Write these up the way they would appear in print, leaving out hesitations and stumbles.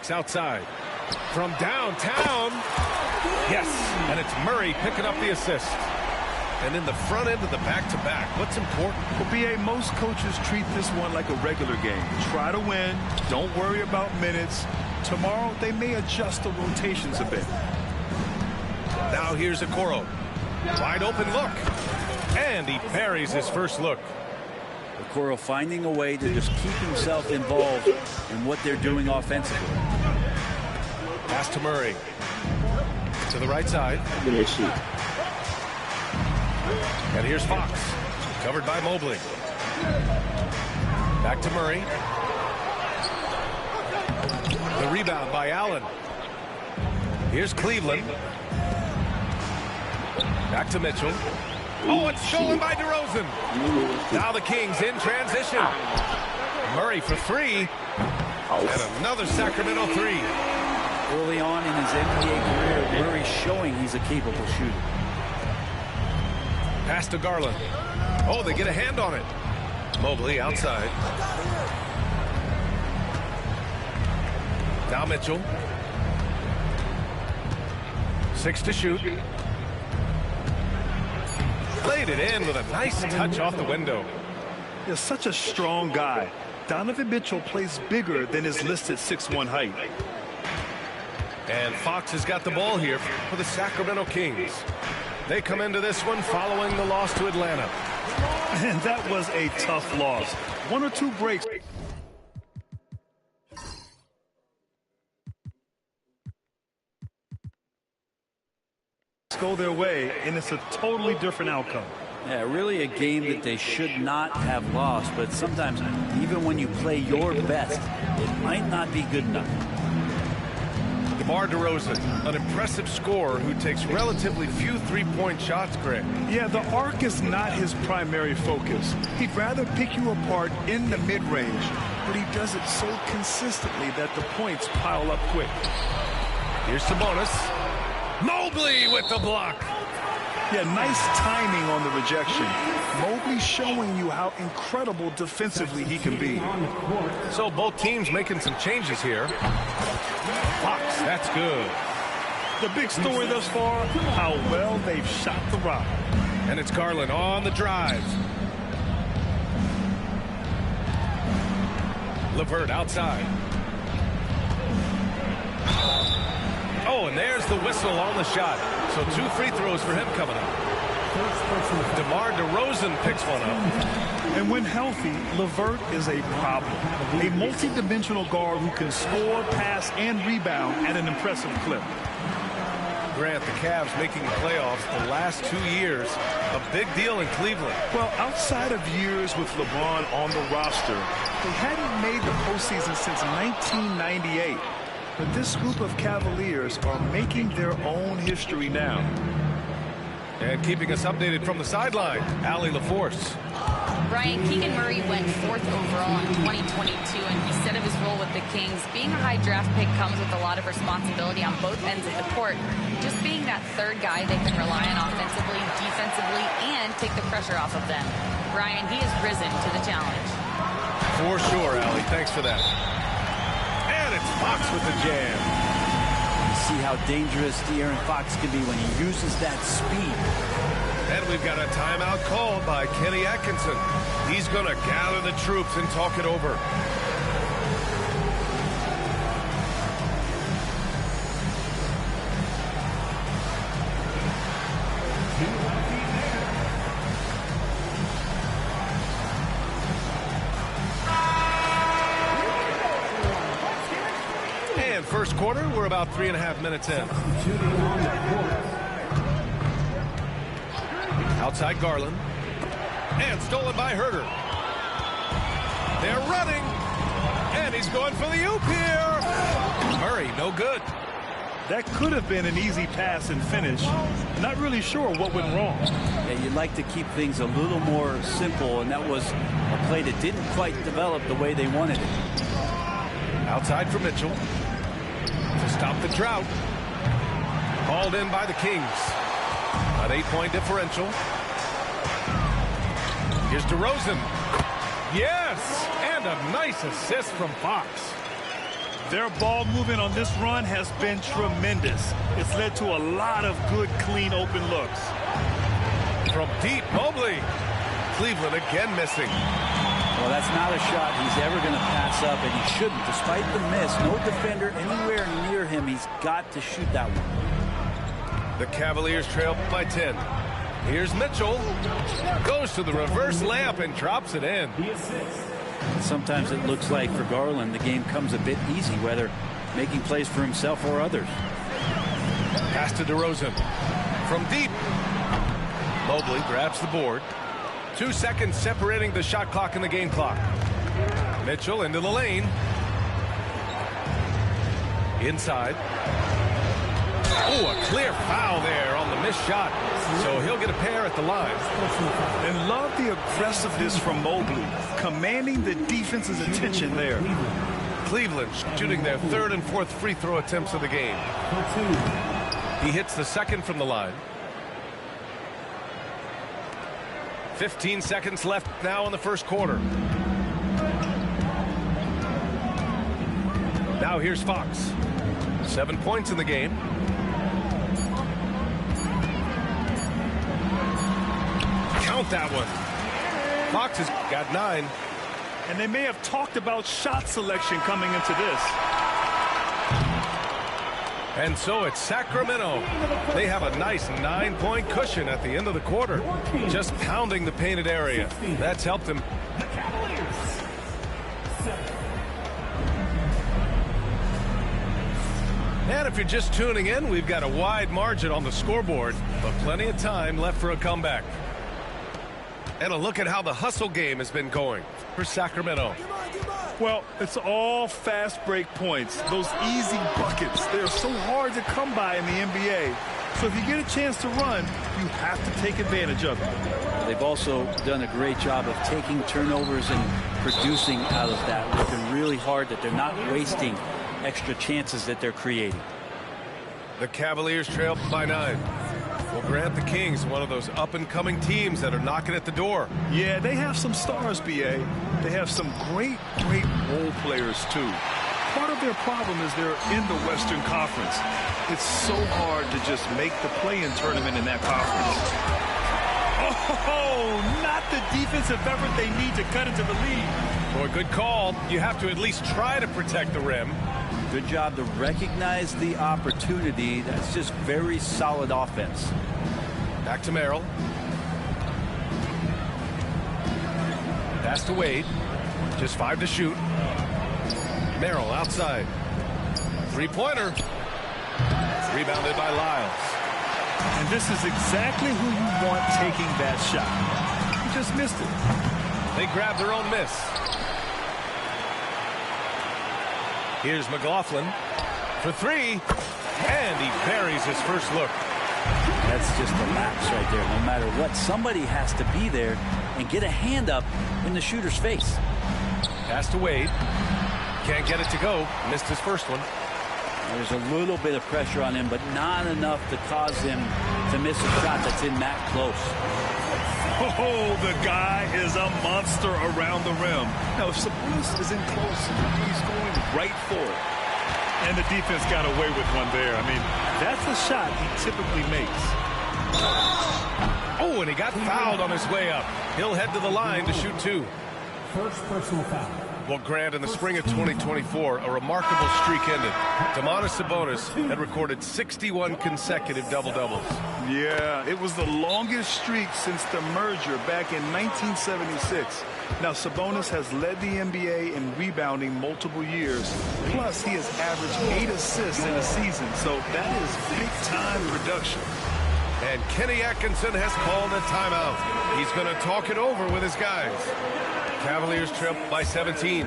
Fox outside. From downtown. Yes, and it's Murray picking up the assist. And in the front end of the back-to-back, what's important? Well, B.A., most coaches treat this one like a regular game. Try to win. Don't worry about minutes. Tomorrow, they may adjust the rotations a bit. Now here's Okoro. Wide open look. And he buries his first look. Okoro finding a way to just keep himself involved in what they're doing offensively. Pass to Murray. To the right side. And here's Fox. Covered by Mobley. Back to Murray. The rebound by Allen. Here's Cleveland. Back to Mitchell. Oh, it's stolen by DeRozan. Now the Kings in transition. Murray for three. And another Sacramento three. Early on in his NBA career, Murray showing he's a capable shooter. Pass to Garland. Oh, they get a hand on it. Mobley outside. Now Mitchell. 6 to shoot. Played it in with a nice touch off the window. He's such a strong guy. Donovan Mitchell plays bigger than his listed 6'1" height. And Fox has got the ball here for the Sacramento Kings. They come into this one following the loss to Atlanta. And that was a tough loss. 1 or 2 breaks. Go their way, and it's a totally different outcome. Yeah, really a game that they should not have lost, but sometimes even when you play your best, it might not be good enough. DeMar DeRozan, an impressive scorer who takes relatively few three-point shots, Greg. Yeah, the arc is not his primary focus. He'd rather pick you apart in the mid-range, but he does it so consistently that the points pile up quick. Here's Sabonis. Mobley with the block. Yeah, nice timing on the rejection. Mobley showing you how incredible defensively he can be. So both teams making some changes here. Fox, that's good. The big story thus far, how well they've shot the rock. And it's Garland on the drive. LeVert outside. Oh, and there's the whistle on the shot. So 2 free throws for him coming up. DeMar DeRozan picks one up. And when healthy, LeVert is a problem. A multi-dimensional guard who can score, pass, and rebound at an impressive clip. Grant, the Cavs making the playoffs the last 2 years. A big deal in Cleveland. Well, outside of years with LeBron on the roster, they hadn't made the postseason since 1998. But this group of Cavaliers are making their own history now. And keeping us updated from the sideline, Allie LaForce. Brian, Keegan Murray went 4th overall in 2022, and he said of his role with the Kings, being a high draft pick comes with a lot of responsibility on both ends of the court. Just being that third guy they can rely on offensively, defensively, and take the pressure off of them. Brian, he has risen to the challenge. For sure, Allie. Thanks for that. And it's Fox with the jam. See how dangerous De'Aaron Fox can be when he uses that speed. And we've got a timeout called by Kenny Atkinson. He's going to gather the troops and talk it over. And first quarter, we're about 3.5 minutes in. Outside Garland. And stolen by Herter. They're running. And he's going for the oop here. Murray, no good. That could have been an easy pass and finish. Not really sure what went wrong. Yeah, you'd like to keep things a little more simple, and that was a play that didn't quite develop the way they wanted it. Outside for Mitchell. To stop the drought. Called in by the Kings. An 8-point differential. Here's DeRozan. Yes! And a nice assist from Fox. Their ball movement on this run has been tremendous. It's led to a lot of good, clean, open looks. From deep, Mobley. Cleveland again missing. Well, that's not a shot he's ever going to pass up, and he shouldn't. Despite the miss, no defender anywhere near him. He's got to shoot that one. The Cavaliers trail by 10. Here's Mitchell. Goes to the reverse layup and drops it in. Sometimes it looks like for Garland the game comes a bit easy, whether making plays for himself or others. Pass to DeRozan. From deep. Mobley grabs the board. 2 seconds separating the shot clock and the game clock. Mitchell into the lane. Inside. Oh, a clear foul there on the missed shot. So he'll get a pair at the line. And love the aggressiveness from Mobley, commanding the defense's attention there. Cleveland shooting their 3rd and 4th free throw attempts of the game. He hits the 2nd from the line. 15 seconds left now in the 1st quarter. Now here's Fox. 7 points in the game. Count that one. Fox has got 9. And they may have talked about shot selection coming into this. And so it's Sacramento. They have a nice 9-point cushion at the end of the quarter. Just pounding the painted area. That's helped them. And if you're just tuning in, we've got a wide margin on the scoreboard, but plenty of time left for a comeback. And a look at how the hustle game has been going for Sacramento. Well, it's all fast break points. Those easy buckets. They're so hard to come by in the NBA. So if you get a chance to run, you have to take advantage of it. They've also done a great job of taking turnovers and producing out of that. Working really hard that they're not wasting extra chances that they're creating. The Cavaliers trail by 9. Will grant the Kings one of those up-and-coming teams that are knocking at the door. Yeah, they have some stars, B.A. They have some great role players, too. Part of their problem is they're in the Western Conference. It's so hard to just make the play-in tournament in that conference. Oh, not the defensive effort they need to cut into the lead. Boy, good call. You have to at least try to protect the rim. Good job to recognize the opportunity. That's just very solid offense. Back to Merrill. Pass to Wade. Just 5 to shoot. Merrill outside. Three-pointer. Rebounded by Lyles. And this is exactly who you want taking that shot. He just missed it. They grab their own miss. Here's McLaughlin for 3, and he buries his first look. That's just a lapse right there. No matter what, somebody has to be there and get a hand up in the shooter's face. Pass to Wade. Can't get it to go. Missed his first one. There's a little bit of pressure on him, but not enough to cause him to miss a shot that's in that close. Oh, the guy is a monster around the rim. Now, if Sabonis is in close, he's going right for it. And the defense got away with one there. I mean, that's a shot he typically makes. Oh, and he got fouled on his way up. He'll head to the line to shoot 2. First personal foul. Well, Grant, in the spring of 2024, a remarkable streak ended. Domantas Sabonis had recorded 61 consecutive double-doubles. Yeah, it was the longest streak since the merger back in 1976. Now, Sabonis has led the NBA in rebounding multiple years. Plus, he has averaged 8 assists in a season, so that is big-time production. And Kenny Atkinson has called a timeout. He's going to talk it over with his guys. Cavaliers trail by 17.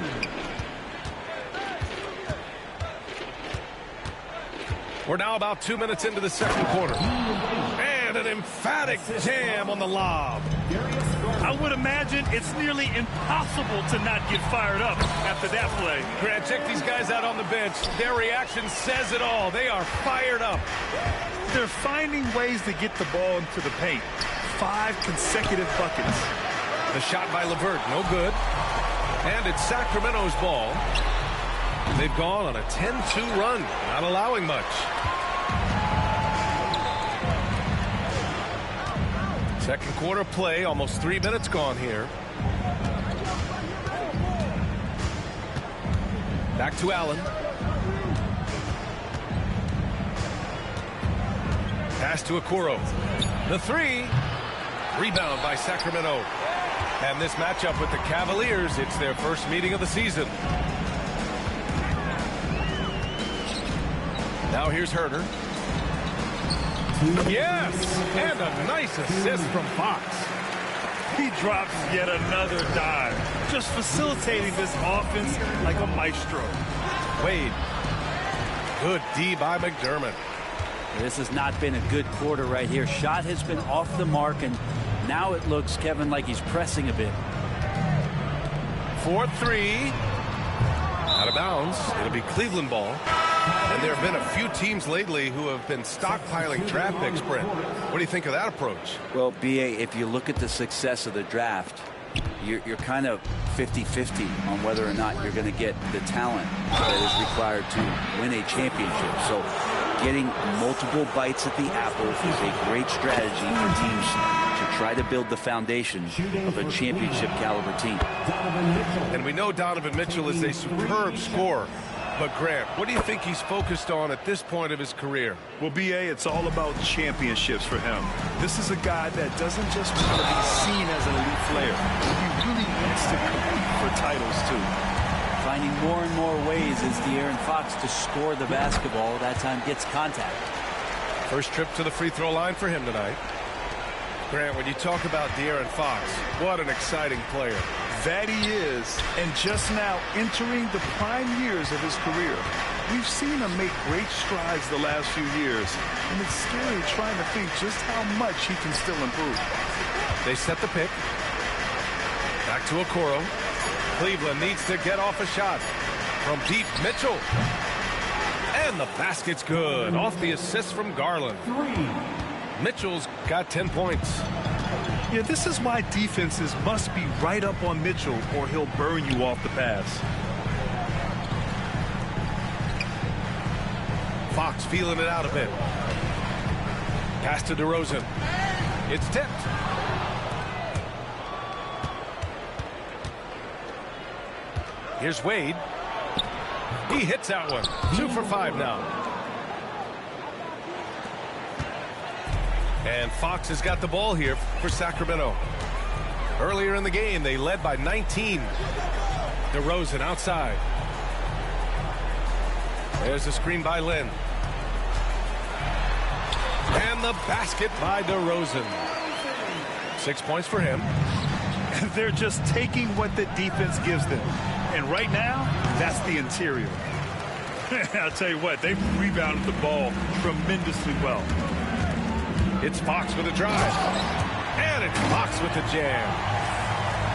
We're now about 2 minutes into the second quarter. And an emphatic jam on the lob. I would imagine it's nearly impossible to not get fired up after that play. Grant, check these guys out on the bench. Their reaction says it all. They are fired up. They're finding ways to get the ball into the paint. 5 consecutive buckets. The shot by LeVert, no good. And it's Sacramento's ball. They've gone on a 10-2 run, not allowing much. Second quarter play, almost 3 minutes gone here. Back to Allen. Pass to Okoro. The three. Rebound by Sacramento. And this matchup with the Cavaliers, it's their first meeting of the season. Now here's Herter. Yes! And a nice assist from Fox. He drops yet another dime, just facilitating this offense like a maestro. Wade. Good D by McDermott. This has not been a good quarter right here. Shot has been off the mark, and now it looks, Kevin, like he's pressing a bit. 4-3. Out of bounds. It'll be Cleveland ball. And there have been a few teams lately who have been stockpiling draft picks, Brent. What do you think of that approach? Well, B.A., if you look at the success of the draft, you're kind of 50-50 on whether or not you're going to get the talent that is required to win a championship. So getting multiple bites at the apple is a great strategy for teams to try to build the foundation of a championship caliber team. And we know Donovan Mitchell is a superb scorer. But Grant, what do you think he's focused on at this point of his career? Well, B.A., it's all about championships for him. This is a guy that doesn't just want to be seen as an elite player. He really wants to compete for titles, too. Finding more and more ways as De'Aaron Fox to score the basketball. That time gets contact. First trip to the free throw line for him tonight. Grant, when you talk about De'Aaron Fox, what an exciting player. That he is, and just now entering the prime years of his career. We've seen him make great strides the last few years, and it's scary trying to think just how much he can still improve. They set the pick. Back to Okoro. Cleveland needs to get off a shot. From deep, Mitchell. And the basket's good. Off the assist from Garland. Mitchell's got 10 points. Yeah, this is why defenses must be right up on Mitchell or he'll burn you off the pass. Fox feeling it out a bit. Pass to DeRozan. It's tipped. Here's Wade. He hits that one. 2 for 5 now. And Fox has got the ball here for Sacramento. Earlier in the game, they led by 19. DeRozan outside. There's a screen by Lynn. And the basket by DeRozan. 6 points for him. They're just taking what the defense gives them. And right now, that's the interior. I'll tell you what, they've rebounded the ball tremendously well. It's Fox with a drive. And it's Fox with the jam.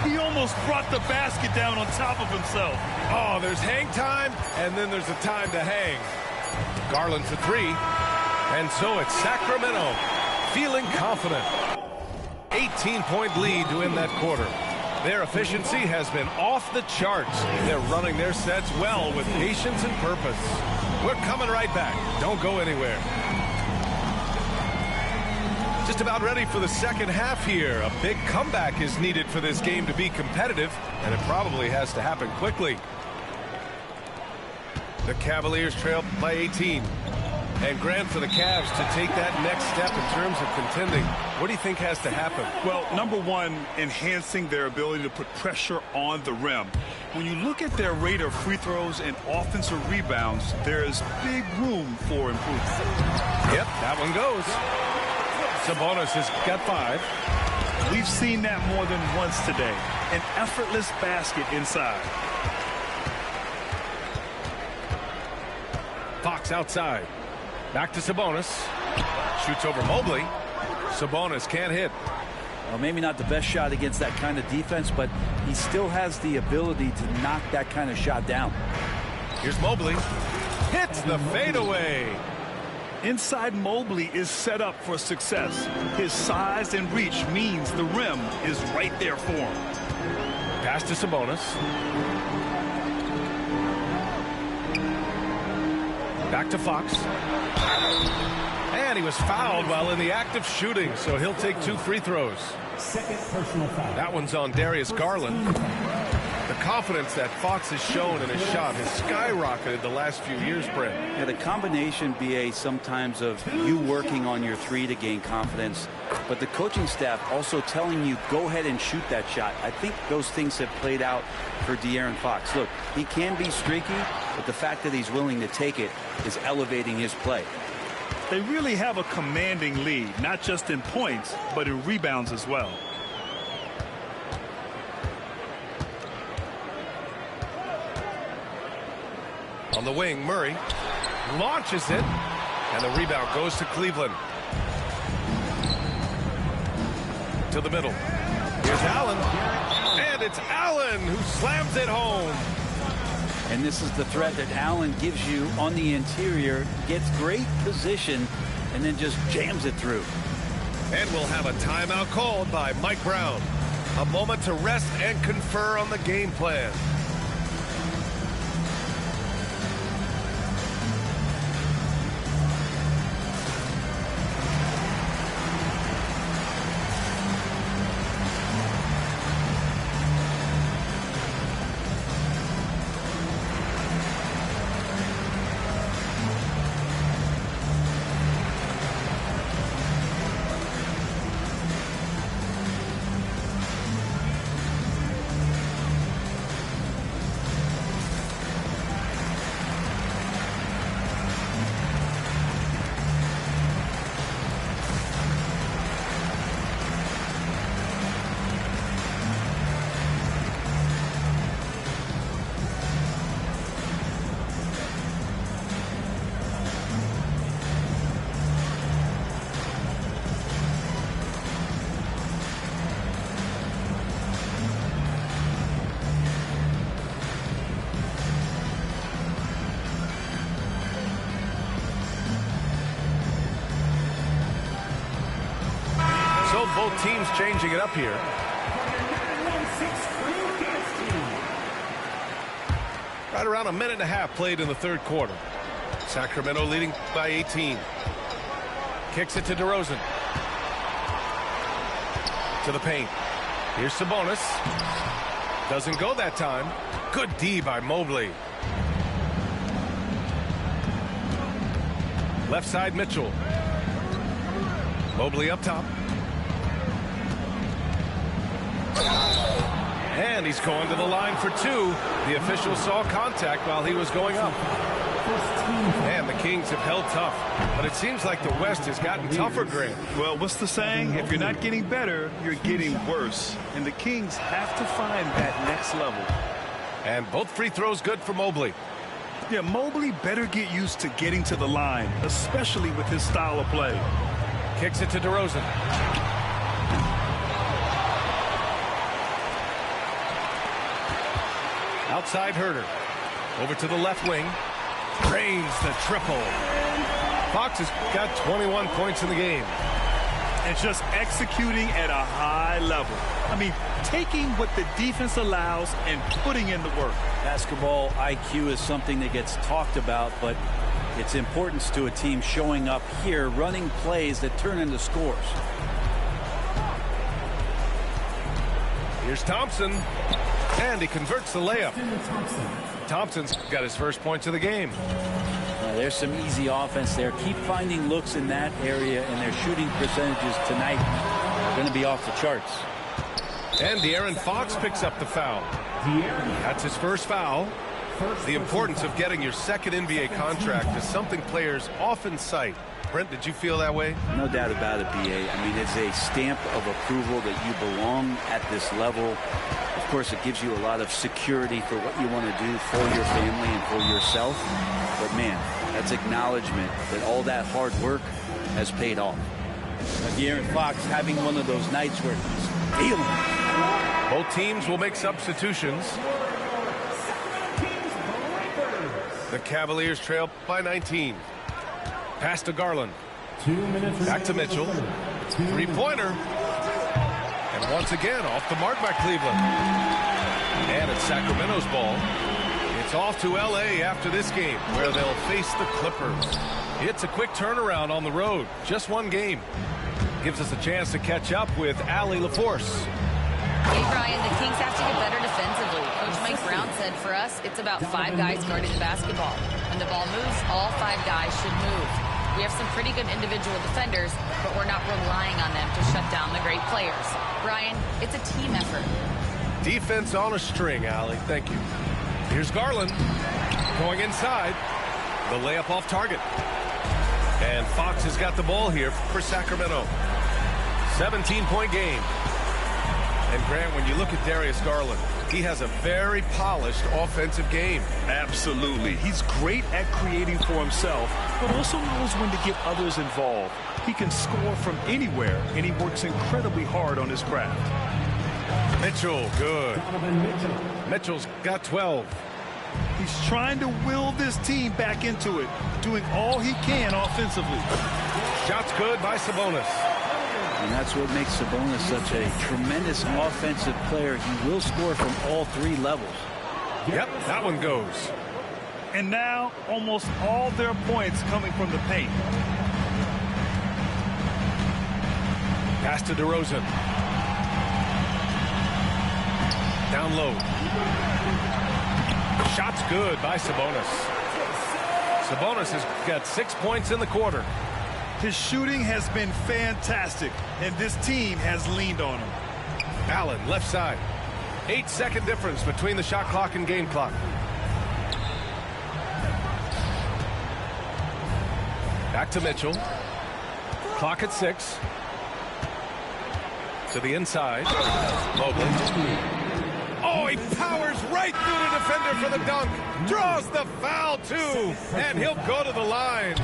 He almost brought the basket down on top of himself. Oh, there's hang time, and then there's a time to hang. Garland for three. And so it's Sacramento feeling confident. 18-point lead to end that quarter. Their efficiency has been off the charts. They're running their sets well with patience and purpose. We're coming right back. Don't go anywhere. Just about ready for the second half here. A big comeback is needed for this game to be competitive, and it probably has to happen quickly. The Cavaliers trail by 18. And Grant, for the Cavs to take that next step in terms of contending, what do you think has to happen? Well, number one, enhancing their ability to put pressure on the rim. When you look at their rate of free throws and offensive rebounds, there is big room for improvement. Yep, that one goes. Sabonis has got 5. We've seen that more than once today. An effortless basket inside. Fox outside. Back to Sabonis. Shoots over Mobley. Sabonis can't hit. Well, maybe not the best shot against that kind of defense, but he still has the ability to knock that kind of shot down. Here's Mobley. Hits the fadeaway. Inside Mobley is set up for success. His size and reach means the rim is right there for him. Pass to Sabonis. Back to Fox. And he was fouled while in the act of shooting, so he'll take 2 free throws. Second personal foul. That one's on Darius Garland. The confidence that Fox has shown in his shot has skyrocketed the last few years, Brent. Yeah, the combination, BA, sometimes of you working on your 3 to gain confidence, but the coaching staff also telling you, go ahead and shoot that shot. I think those things have played out for De'Aaron Fox. Look, he can be streaky, but the fact that he's willing to take it is elevating his play. They really have a commanding lead, not just in points, but in rebounds as well. On the wing, Murray launches it, and the rebound goes to Cleveland. To the middle. Here's Allen, and it's Allen who slams it home. And this is the threat that Allen gives you on the interior, gets great position, and then just jams it through. And we'll have a timeout called by Mike Brown. A moment to rest and confer on the game plan. Both teams changing it up here. Right around a minute and a half played in the third quarter. Sacramento leading by 18. Kicks it to DeRozan. To the paint. Here's Sabonis. Doesn't go that time. Good D by Mobley. Left side Mitchell. Mobley up top. And he's going to the line for 2. The official saw contact while he was going up. And the Kings have held tough. But it seems like the West has gotten tougher, Grant. Well, what's the saying? If you're not getting better, you're getting worse. And the Kings have to find that next level. And both free throws good for Mobley. Yeah, Mobley better get used to getting to the line, especially with his style of play. Kicks it to DeRozan. Outside Herter. Over to the left wing. Drains the triple. Fox has got 21 points in the game. And just executing at a high level. I mean, taking what the defense allows and putting in the work. Basketball IQ is something that gets talked about, but its importance to a team showing up here, running plays that turn into scores. Here's Thompson. And he converts the layup. Thompson's got his first points of the game. There's some easy offense there. Keep finding looks in that area, and their shooting percentages tonight are going to be off the charts. And De'Aaron Fox picks up the foul. That's his first foul. The importance of getting your second NBA contract is something players often cite. Brent, did you feel that way? No doubt about it, BA. I mean, it's a stamp of approval that you belong at this level. Of course, it gives you a lot of security for what you want to do for your family and for yourself. But, man, that's acknowledgement that all that hard work has paid off. De'Aaron Fox having one of those nights where he's feeling it. Both teams will make substitutions. The Cavaliers trail by 19. Pass to Garland. 2 minutes. Back to Mitchell. Three-pointer. And once again, off the mark by Cleveland. And it's Sacramento's ball. It's off to L.A. after this game, where they'll face the Clippers. It's a quick turnaround on the road. Just one game. Gives us a chance to catch up with Allie LaForce. Hey, Brian, the Kings have to get better defensively. Coach Mike Brown said for us, it's about 5 guys guarding the basketball. When the ball moves, all 5 guys should move. We have some pretty good individual defenders, but we're not relying on them to shut down the great players. Brian, it's a team effort. Defense on a string, Allie. Thank you. Here's Garland going inside. The layup off target. And Fox has got the ball here for Sacramento. 17-point game. And Grant, when you look at Darius Garland, he has a very polished offensive game. Absolutely. He's great at creating for himself, but also knows when to get others involved. He can score from anywhere, and he works incredibly hard on his craft. Mitchell, good. Mitchell's got 12. He's trying to will this team back into it, doing all he can offensively. Shots good by Sabonis. And that's what makes Sabonis such a tremendous offensive player. He will score from all 3 levels. Yep, that one goes. And now, almost all their points coming from the paint. Pass to DeRozan. Down low. Shots good by Sabonis. Sabonis has got 6 points in the quarter. His shooting has been fantastic, and this team has leaned on him. Allen, left side. 8-second difference between the shot clock and game clock. Back to Mitchell. Clock at 6. To the inside. Mobley. Oh, he powers right through the defender for the dunk. Draws the foul, too. And he'll go to the line.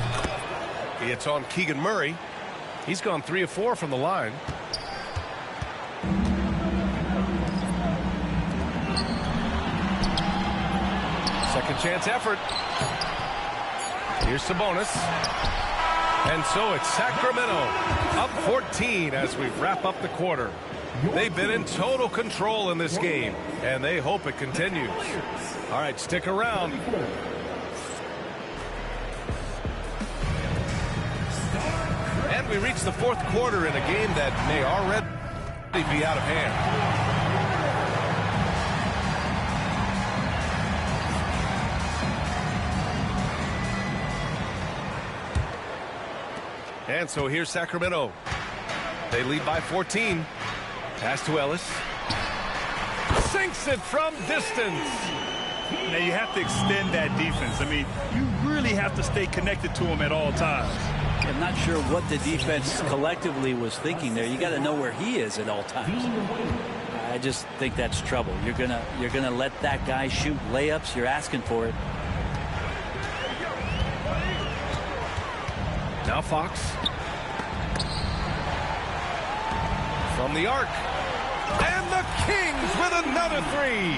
It's on Keegan Murray. He's gone 3 of 4 from the line. Second chance effort. Here's Sabonis. And so it's Sacramento up 14 as we wrap up the quarter. They've been in total control in this game, and they hope it continues. All right, stick around. And we reach the 4th quarter in a game that may already be out of hand. And so here's Sacramento. They lead by 14. Pass to Ellis. Sinks it from distance. Now you have to extend that defense. I mean, you really have to stay connected to him at all times. I'm not sure what the defense collectively was thinking there. You got to know where he is at all times. I just think that's trouble. You're gonna let that guy shoot layups. You're asking for it. Now Fox. From the arc. And the Kings with another 3.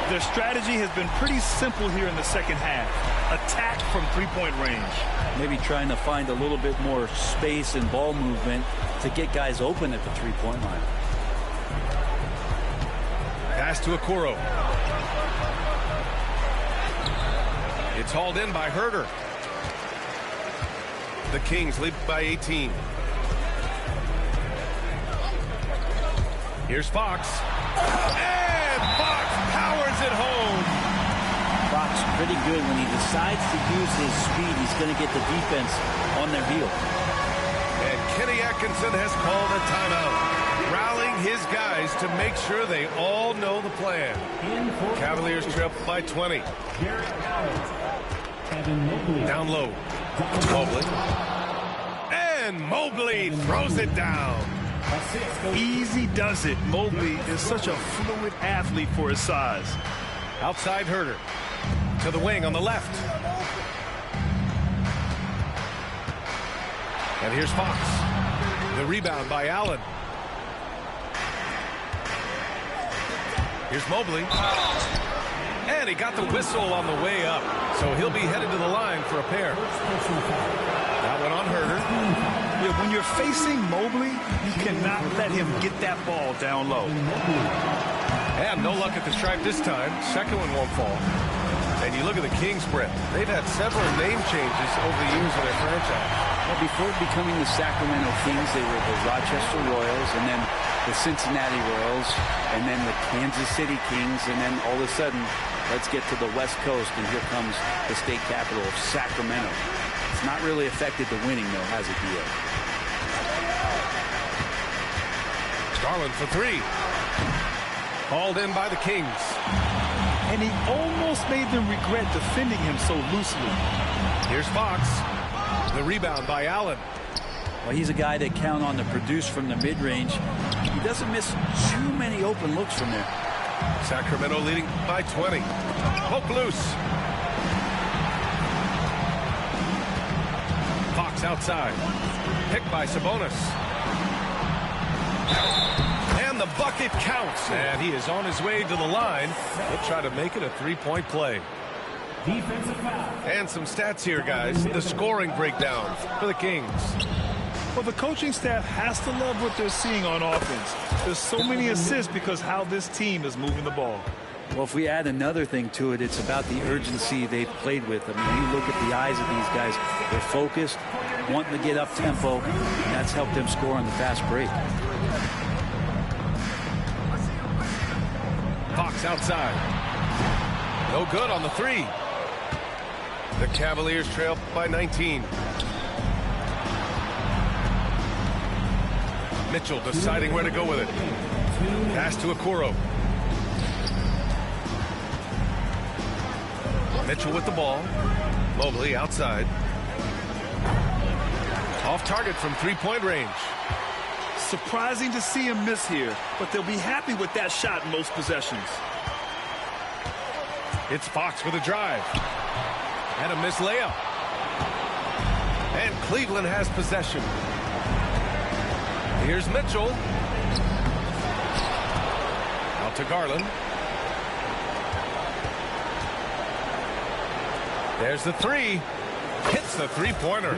Their strategy has been pretty simple here in the second half. Attack from 3-point range. Maybe trying to find a little bit more space and ball movement to get guys open at the 3-point line. Pass to Okoro. It's hauled in by Herter. The Kings lead by 18. Here's Fox. And Fox powers it home. Fox pretty good when he decides to use his speed. He's going to get the defense on their heel. And Kenny Atkinson has called a timeout, rallying his guys to make sure they all know the plan. Cavaliers trail by 20. Down low. Mobley. And Mobley throws it down. Easy does it. Mobley is such a fluid athlete for his size. Outside Herter. To the wing on the left. And here's Fox. The rebound by Allen. Here's Mobley. And he got the whistle on the way up. So he'll be headed to the line for a pair. That one on Herter. Yeah, when you're facing Mobley, you cannot let him get that ball down low. And no luck at the stripe this time. Second one won't fall. And you look at the Kings, Brett. They've had several name changes over the years of their franchise. Well, before becoming the Sacramento Kings, they were the Rochester Royals, and then the Cincinnati Royals, and then the Kansas City Kings, and then all of a sudden, let's get to the West Coast, and here comes the state capital of Sacramento. It's not really affected the winning, though, has it, Dio? Garland for three. Called in by the Kings. And he almost made them regret defending him so loosely. Here's Fox. The rebound by Allen. Well, he's a guy that count on to produce from the mid-range. He doesn't miss too many open looks from there. Sacramento leading by 20. Poke loose. Fox outside. Picked by Sabonis. And the bucket counts. And he is on his way to the line. He'll try to make it a three-point play. Defensive foul. And some stats here, guys. The scoring breakdown for the Kings. Well, the coaching staff has to love what they're seeing on offense. There's so many assists because how this team is moving the ball. Well, if we add another thing to it, it's about the urgency they've played with. I mean, you look at the eyes of these guys. They're focused, wanting to get up tempo, and that's helped them score on the fast break. Fox outside. No good on the three. The Cavaliers trail by 19. Mitchell deciding where to go with it. Pass to Okoro. Mitchell with the ball. Mobley outside. Off target from three-point range. Surprising to see him miss here, but they'll be happy with that shot in most possessions. It's Fox with a drive. And a missed layup. And Cleveland has possession. Here's Mitchell. Out to Garland. There's the three. Hits the three-pointer.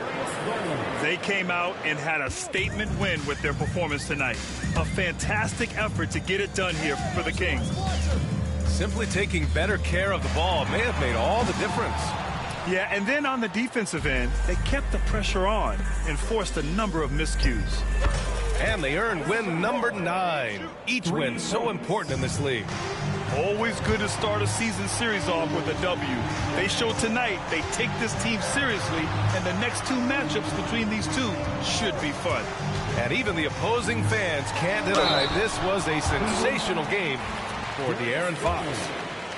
They came out and had a statement win with their performance tonight. A fantastic effort to get it done here for the Kings. Simply taking better care of the ball may have made all the difference. Yeah, and then on the defensive end, they kept the pressure on and forced a number of miscues. And they earned win number 9. Each win so important in this league. Always good to start a season series off with a W. They showed tonight they take this team seriously, and the next two matchups between these two should be fun. And even the opposing fans can't deny this was a sensational game for De'Aaron Fox.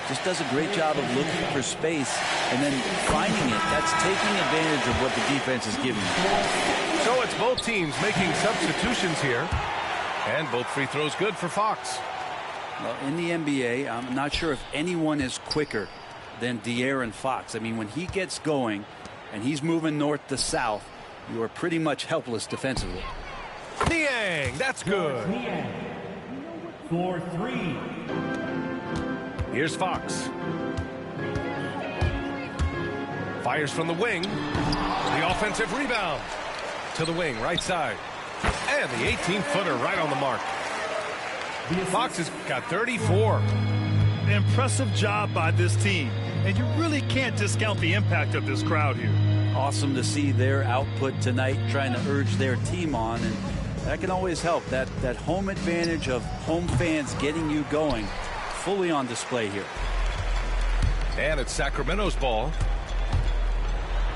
Just does a great job of looking for space and then finding it. That's taking advantage of what the defense is giving them. So it's both teams making substitutions here. And both free throws good for Fox. Well, in the NBA, I'm not sure if anyone is quicker than De'Aaron Fox. I mean, when he gets going and he's moving north to south, you are pretty much helpless defensively. Niang, that's good. Niang for three. Here's Fox. Fires from the wing. The offensive rebound. To the wing, right side. And the 18-footer right on the mark. Fox has got 34. Impressive job by this team. And you really can't discount the impact of this crowd here. Awesome to see their output tonight, trying to urge their team on. And that can always help. That home advantage of home fans getting you going, fully on display here. And it's Sacramento's ball.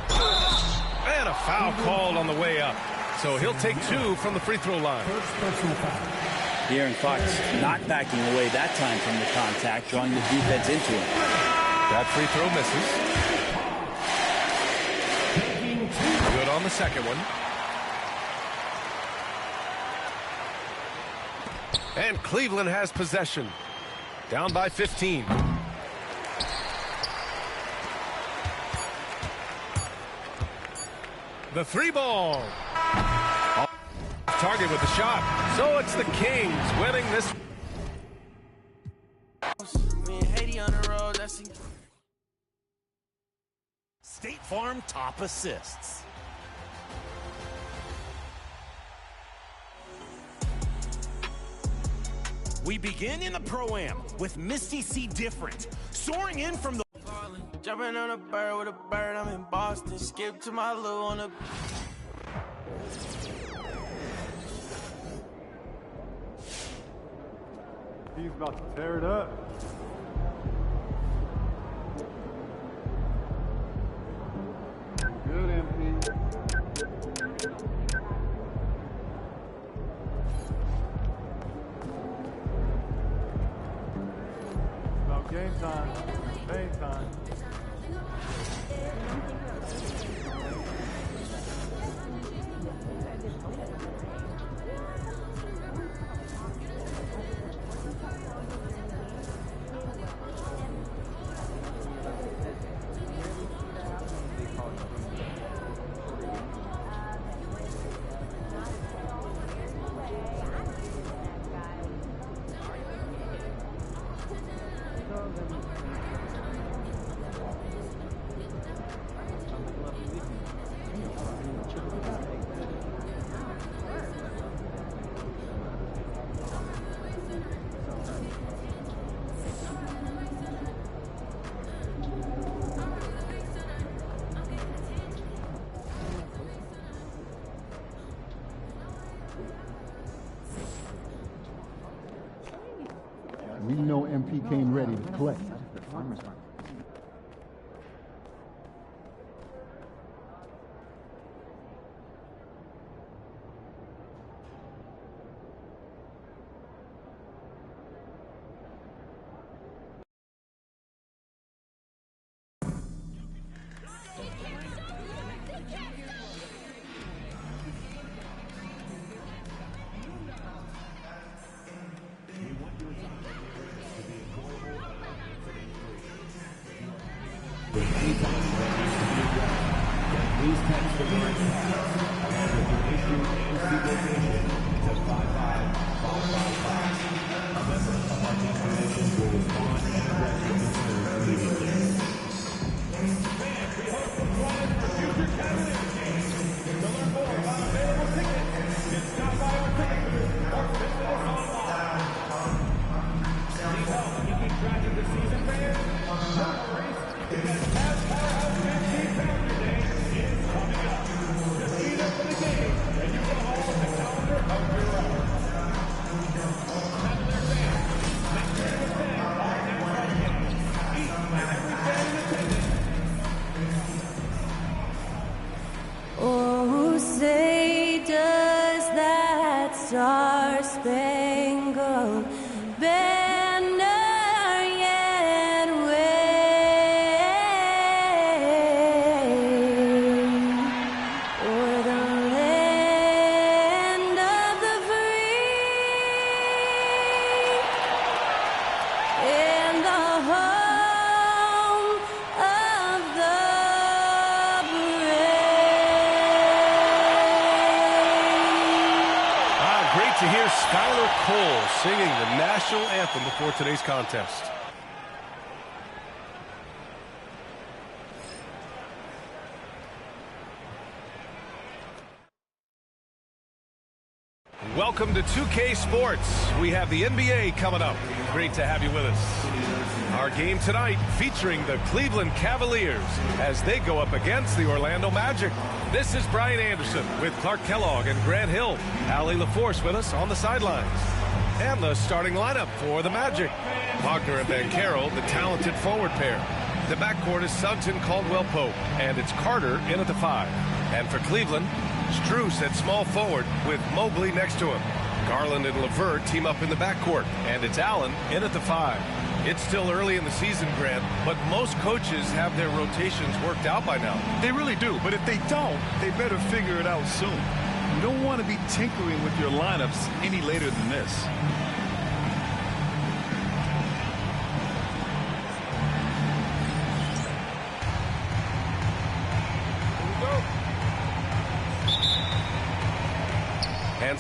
And a foul called on the way up. So he'll take 2 from the free throw line. First personal foul. De'Aaron Fox not backing away that time from the contact, drawing the defense into him. That free throw misses. Good on the second one. And Cleveland has possession. Down by 15. The three ball. Target with the shot. So it's the Kings winning this. State Farm top assists. We begin in the Pro-Am with Misty C Different, soaring in from the Jumping on a bird with a bird, I'm in Boston. Skip to my loo on a... He's about to tear it up. Good, MP. About game time. Game time. We know MP came ready to play. Please text the word pass and with your issue, receipt location to 55555. A member of our team clinicians will respond and address your concern immediately. Fans, we host the prize for future candidate games. To learn more about available tickets, just stop by our ticket booth or visit us online. Need help keeping track of the season, fans? No worries, because Past Powerhouse Fantasy Calendar Day is coming up. Just be there for the game, and you go home with a calendar of your own. Cavalier fans, make sure to attend our next home game. Each and every fan in attendance. Oh, say does that star-spangled banner yet wave o'er the land of the free and the home of the brave. Great to hear Skylar Cole singing the national anthem before today's contest. Welcome to 2K Sports. We have the NBA coming up. Great to have you with us. Our game tonight featuring the Cleveland Cavaliers as they go up against the Orlando Magic. This is Brian Anderson with Clark Kellogg and Grant Hill. Allie LaForce with us on the sidelines. And the starting lineup for the Magic. Wagner and Banchero, the talented forward pair. The backcourt is Sugden, Caldwell Pope, and it's Carter in at the 5. And for Cleveland, Strus at small forward with Mobley next to him. Garland and LeVert team up in the backcourt, and it's Allen in at the 5. It's still early in the season, Grant, but most coaches have their rotations worked out by now. They really do, but if they don't, they better figure it out soon. You don't want to be tinkering with your lineups any later than this. And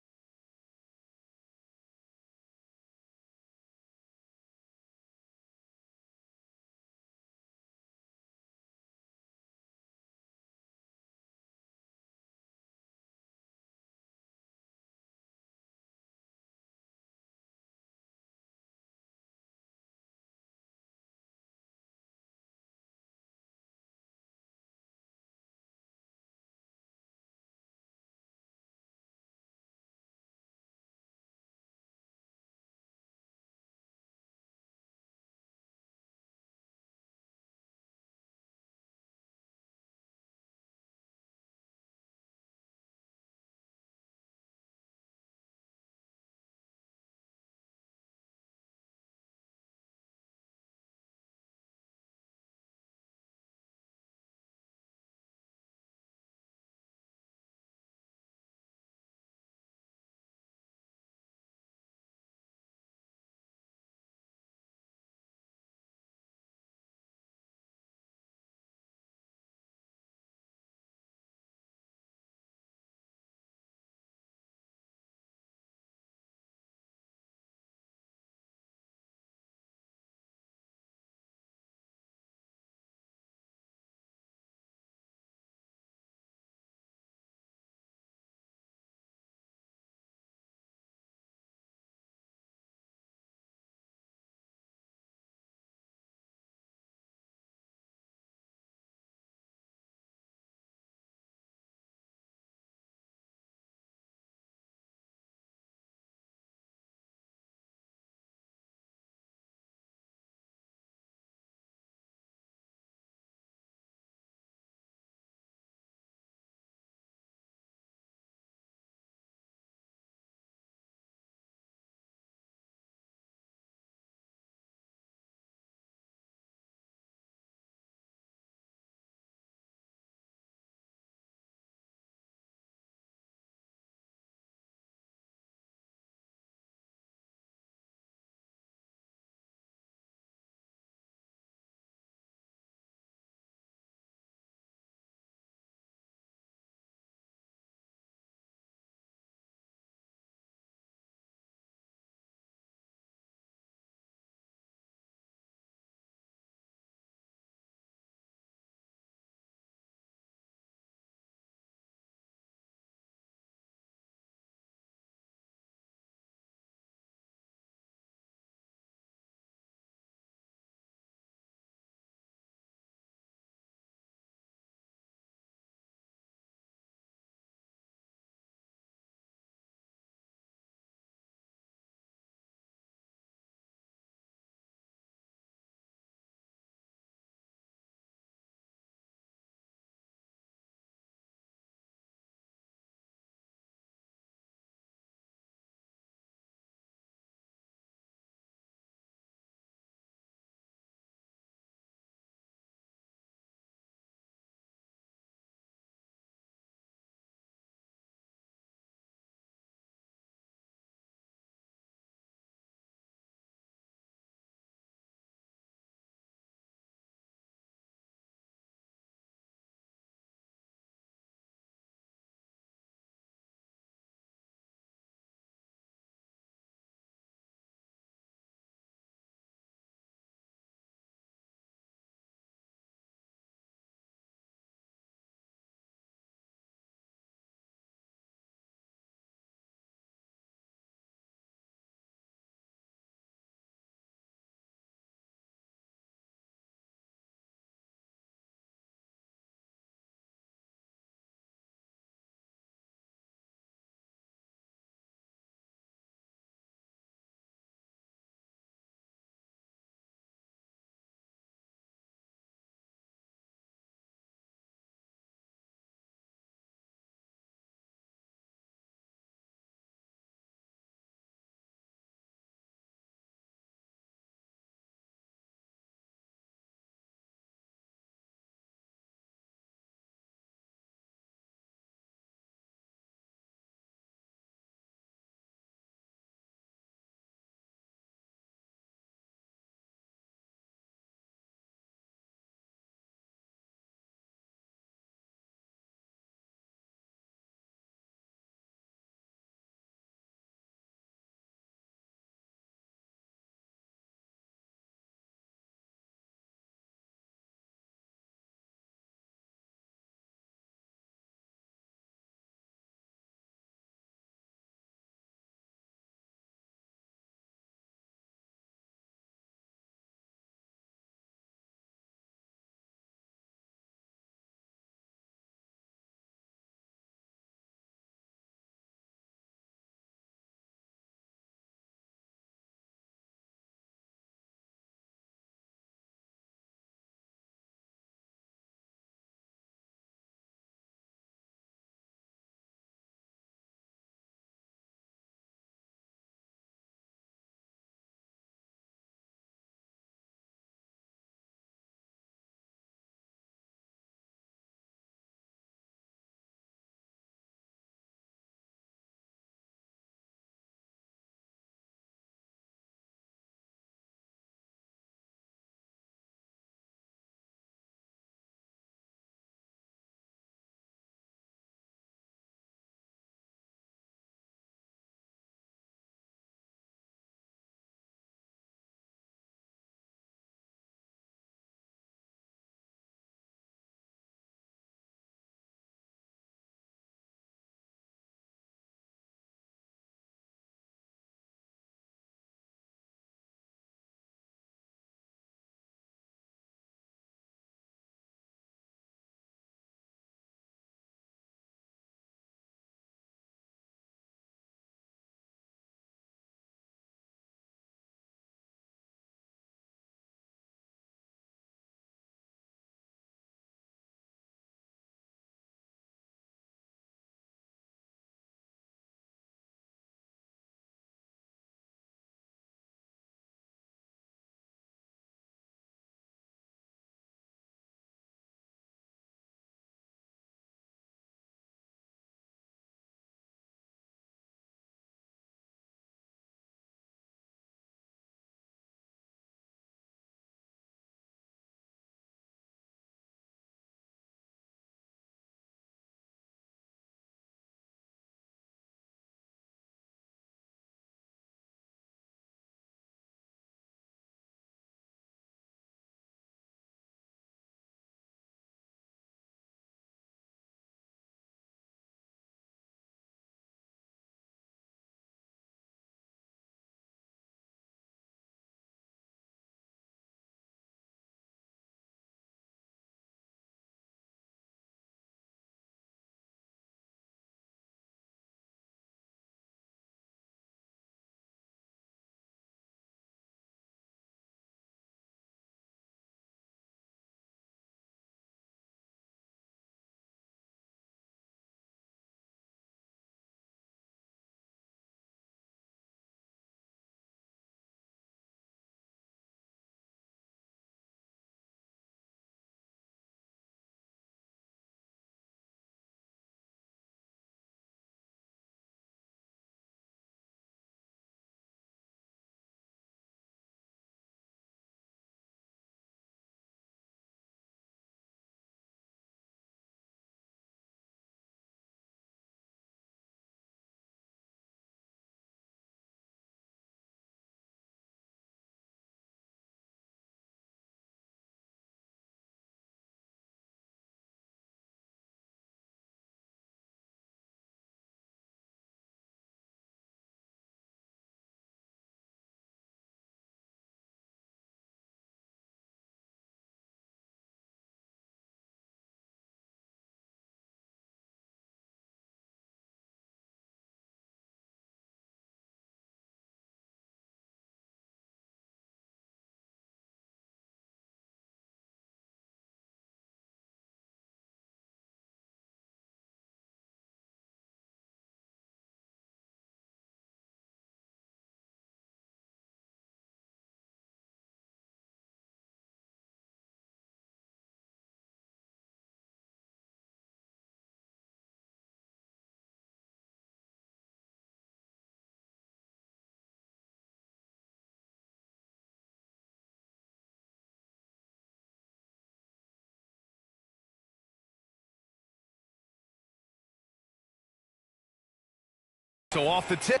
So off the tip.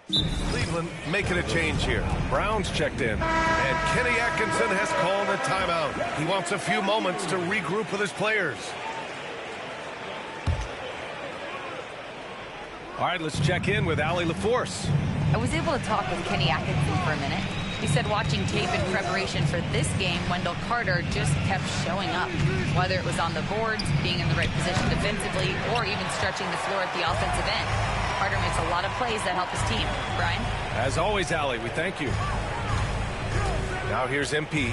Cleveland making a change here. Brown's checked in. And Kenny Atkinson has called a timeout. He wants a few moments to regroup with his players. All right, let's check in with Allie LaForce. I was able to talk with Kenny Atkinson for a minute. He said watching tape in preparation for this game, Wendell Carter just kept showing up. Whether it was on the boards, being in the right position defensively, or even stretching the floor at the offensive end. Carter makes a lot of plays that help his team. Brian? As always, Allie, we thank you. Now here's MP.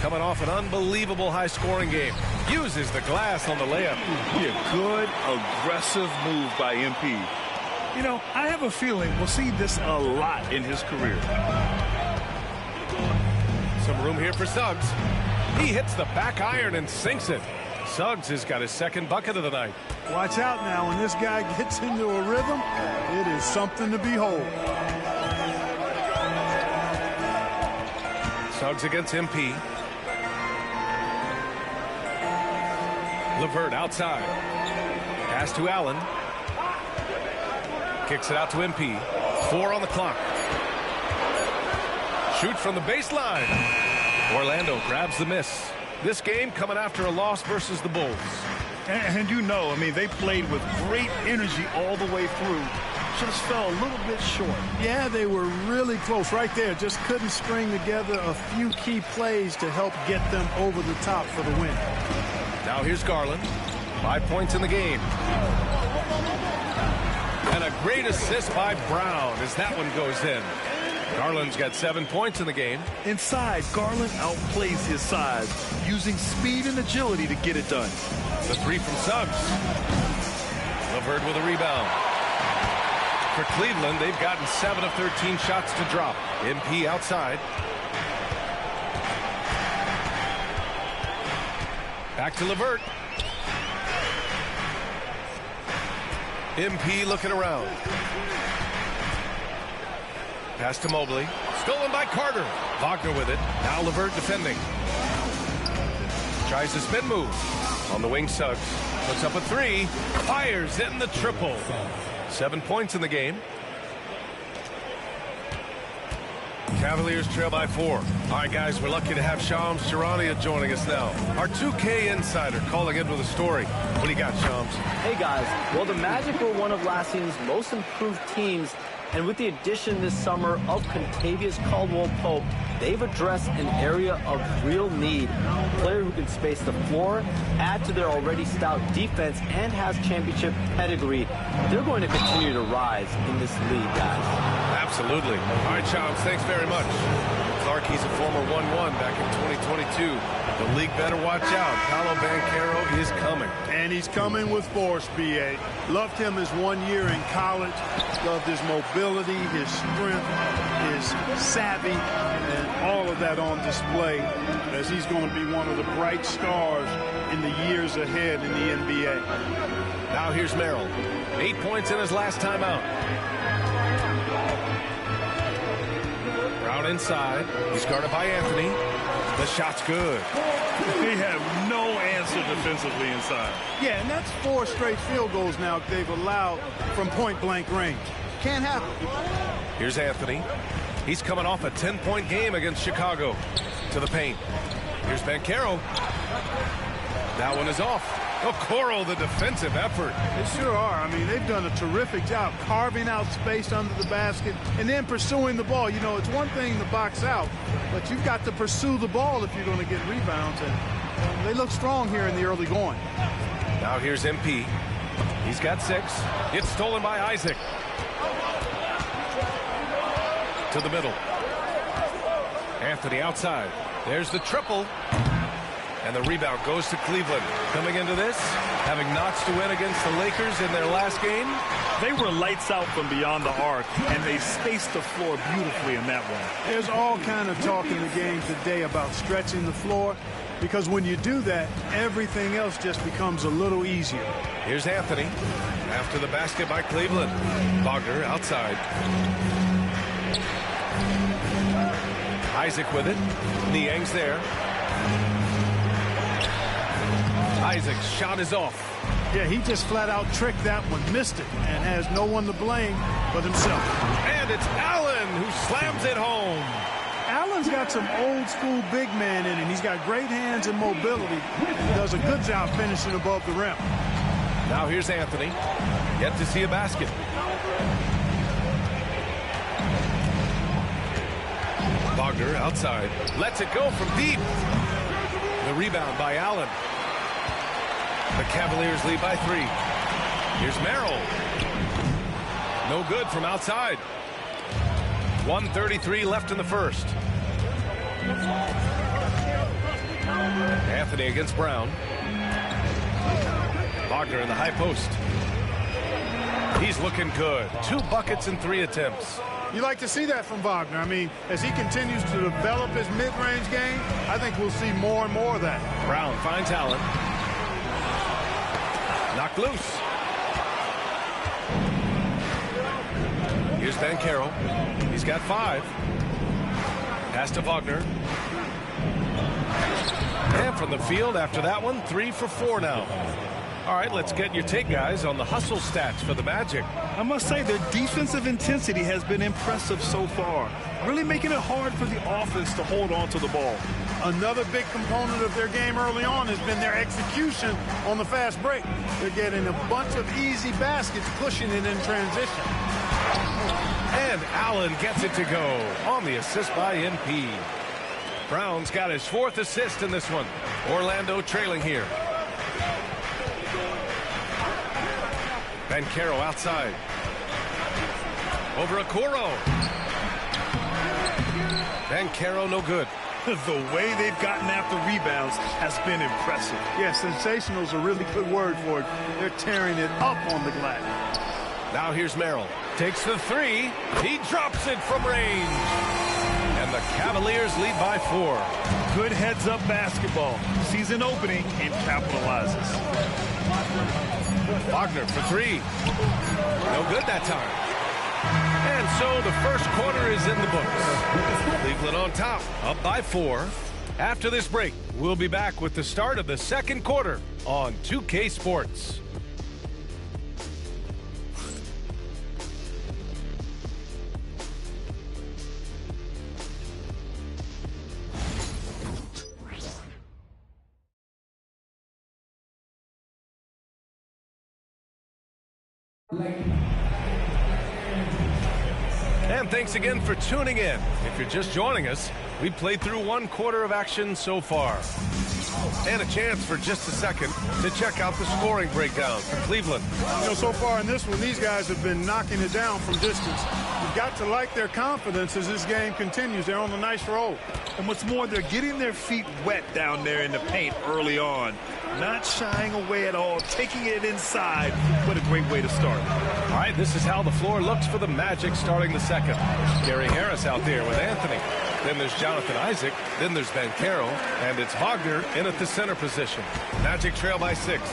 Coming off an unbelievable high-scoring game. Uses the glass on the layup. Yeah, good, aggressive move by MP. You know, I have a feeling we'll see this a lot in his career. Some room here for Suggs. He hits the back iron and sinks it. Suggs has got his second bucket of the night. Watch out now. When this guy gets into a rhythm, it is something to behold. Suggs against MP. LeVert outside. Pass to Allen. Kicks it out to MP. 4 on the clock. Shoots from the baseline. Orlando grabs the miss. This game coming after a loss versus the Bulls. And you know, I mean, they played with great energy all the way through. Just fell a little bit short. Yeah, they were really close right there. Just couldn't string together a few key plays to help get them over the top for the win. Now here's Garland. 5 points in the game. And a great assist by Brown as that one goes in. Garland's got 7 points in the game. Inside, Garland outplays his size, using speed and agility to get it done. The 3 from Suggs. LeVert with a rebound. For Cleveland, they've gotten 7 of 13 shots to drop. MP outside. Back to LeVert. MP looking around. Pass to Mobley. Stolen by Carter. Wagner with it. Now LeVert defending. Tries a spin move. On the wing, Suggs. Puts up a 3. Fires in the triple. 7 points in the game. Cavaliers trail by 4. All right, guys, we're lucky to have Shams Charania joining us now. Our 2K insider calling in with a story. What do you got, Shams? Hey, guys. Well, the Magic were one of last season's most improved teams. And with the addition this summer of Contavious Caldwell-Pope, they've addressed an area of real need. A player who can space the floor, add to their already stout defense, and has championship pedigree. They're going to continue to rise in this league, guys. Absolutely. All right, Shams, thanks very much. Clark, he's a former 1-1 back in 2022. The league better watch out. Paolo Banchero is coming. And he's coming with force, B.A. Loved him his 1 year in college. Loved his mobility, his strength, his savvy, and all of that on display as he's going to be one of the bright stars in the years ahead in the NBA. Now here's Merrill. 8 points in his last time out. Brown inside. He's guarded by Anthony. The shot's good. They have no answer defensively inside. Yeah, and that's 4 straight field goals now they've allowed from point-blank range. Can't happen. Here's Anthony. He's coming off a 10-point game against Chicago. To the paint. Here's Banchero. That one is off. Okoro, the defensive effort. They sure are. I mean, they've done a terrific job carving out space under the basket and then pursuing the ball. You know, it's one thing to box out, but you've got to pursue the ball if you're going to get rebounds. And they look strong here in the early going. Now here's MP. He's got 6. It's stolen by Isaac. To the middle. Anthony outside. There's the triple. And the rebound goes to Cleveland. Coming into this, having notched to win against the Lakers in their last game. They were lights out from beyond the arc, and they spaced the floor beautifully in that one. There's all kind of talk in the game today about stretching the floor, because when you do that, everything else just becomes a little easier. Here's Anthony. After the basket by Cleveland. Wagner outside. Isaac with it. Niang's there. Isaac's shot is off. Yeah, he just flat out tricked that one, missed it, and has no one to blame but himself. And it's Allen who slams it home. Allen's got some old school big man in him. He's got great hands and mobility. He does a good job finishing above the rim. Now here's Anthony. Yet to see a basket. Wagner outside. Lets it go from deep. The rebound by Allen. The Cavaliers lead by 3. Here's Merrill. No good from outside. 1:33 left in the first. Anthony against Brown. Wagner in the high post. He's looking good. 2 buckets in 3 attempts. You like to see that from Wagner. I mean, as he continues to develop his mid-range game, I think we'll see more and more of that. Brown finds Allen. Knocked loose. Here's Banchero. He's got 5. Pass to Wagner. And from the field after that one, 3 for 4 now. All right, let's get your take, guys, on the hustle stats for the Magic. I must say their defensive intensity has been impressive so far, really making it hard for the offense to hold on to the ball. Another big component of their game early on has been their execution on the fast break. They're getting a bunch of easy baskets, pushing it in transition. And Allen gets it to go on the assist by MP. Brown's got his 4th assist in this one. Orlando trailing here. Banchero outside. Over Okoro. Banchero no good. The way they've gotten after rebounds has been impressive. Yeah, sensational is a really good word for it. They're tearing it up on the glass. Now here's Merrill. Takes the 3. He drops it from range. And the Cavaliers lead by 4. Good heads-up basketball. Season opening and capitalizes. Wagner for 3. No good that time. And so the first quarter is in the books. Cleveland on top, up by 4. After this break, we'll be back with the start of the second quarter on 2K Sports. And thanks again for tuning in. If you're just joining us, we played through 1 quarter of action so far. And a chance for just a second to check out the scoring breakdown for Cleveland. You know, so far in this one, these guys have been knocking it down from distance. You've got to like their confidence as this game continues. They're on a nice roll. And what's more, they're getting their feet wet down there in the paint early on. Not shying away at all, taking it inside. What a great way to start. All right, this is how the floor looks for the Magic starting the second. Gary Harris out there with Anthony. Then there's Jonathan Isaac. Then there's Banchero. And it's Wagner in at the center position. Magic trail by 6.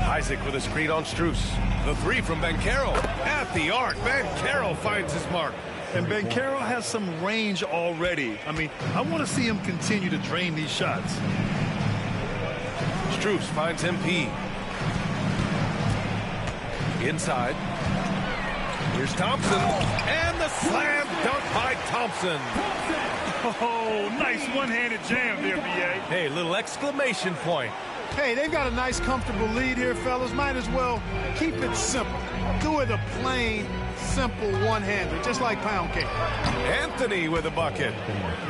Isaac with a screen on Strus. The 3 from Banchero. At the arc, Banchero finds his mark. And Banchero has some range already. I mean, I want to see him continue to drain these shots. Strus finds MP. Inside. Here's Thompson. And the slam dunk by Thompson. Oh, nice one-handed jam there, B.A. Hey, little exclamation point. Hey, they've got a nice, comfortable lead here, fellas. Might as well keep it simple. Do it a plain, simple one-hander, just like pound cake. Anthony with a bucket.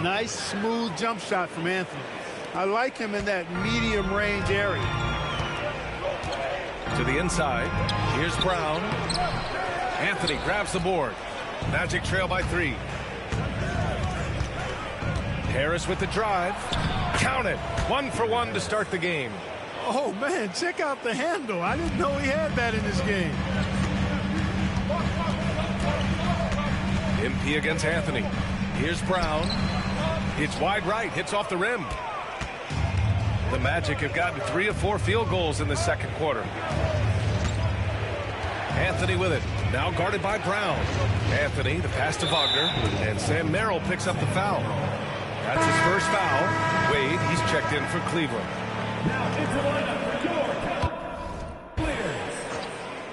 Nice, smooth jump shot from Anthony. I like him in that medium range area. To the inside. Here's Brown. Anthony grabs the board. Magic trail by 3. Harris with the drive. Count it. 1 for 1 to start the game. Oh, man, check out the handle. I didn't know he had that in his game. MP against Anthony. Here's Brown. It's wide right. Hits off the rim. The Magic have gotten 3 of 4 field goals in the second quarter. Anthony with it. Now guarded by Brown. Anthony, the pass to Wagner. And Sam Merrill picks up the foul. That's his first foul. Wade, he's checked in for Cleveland. Now into the lineup, your Cavaliers,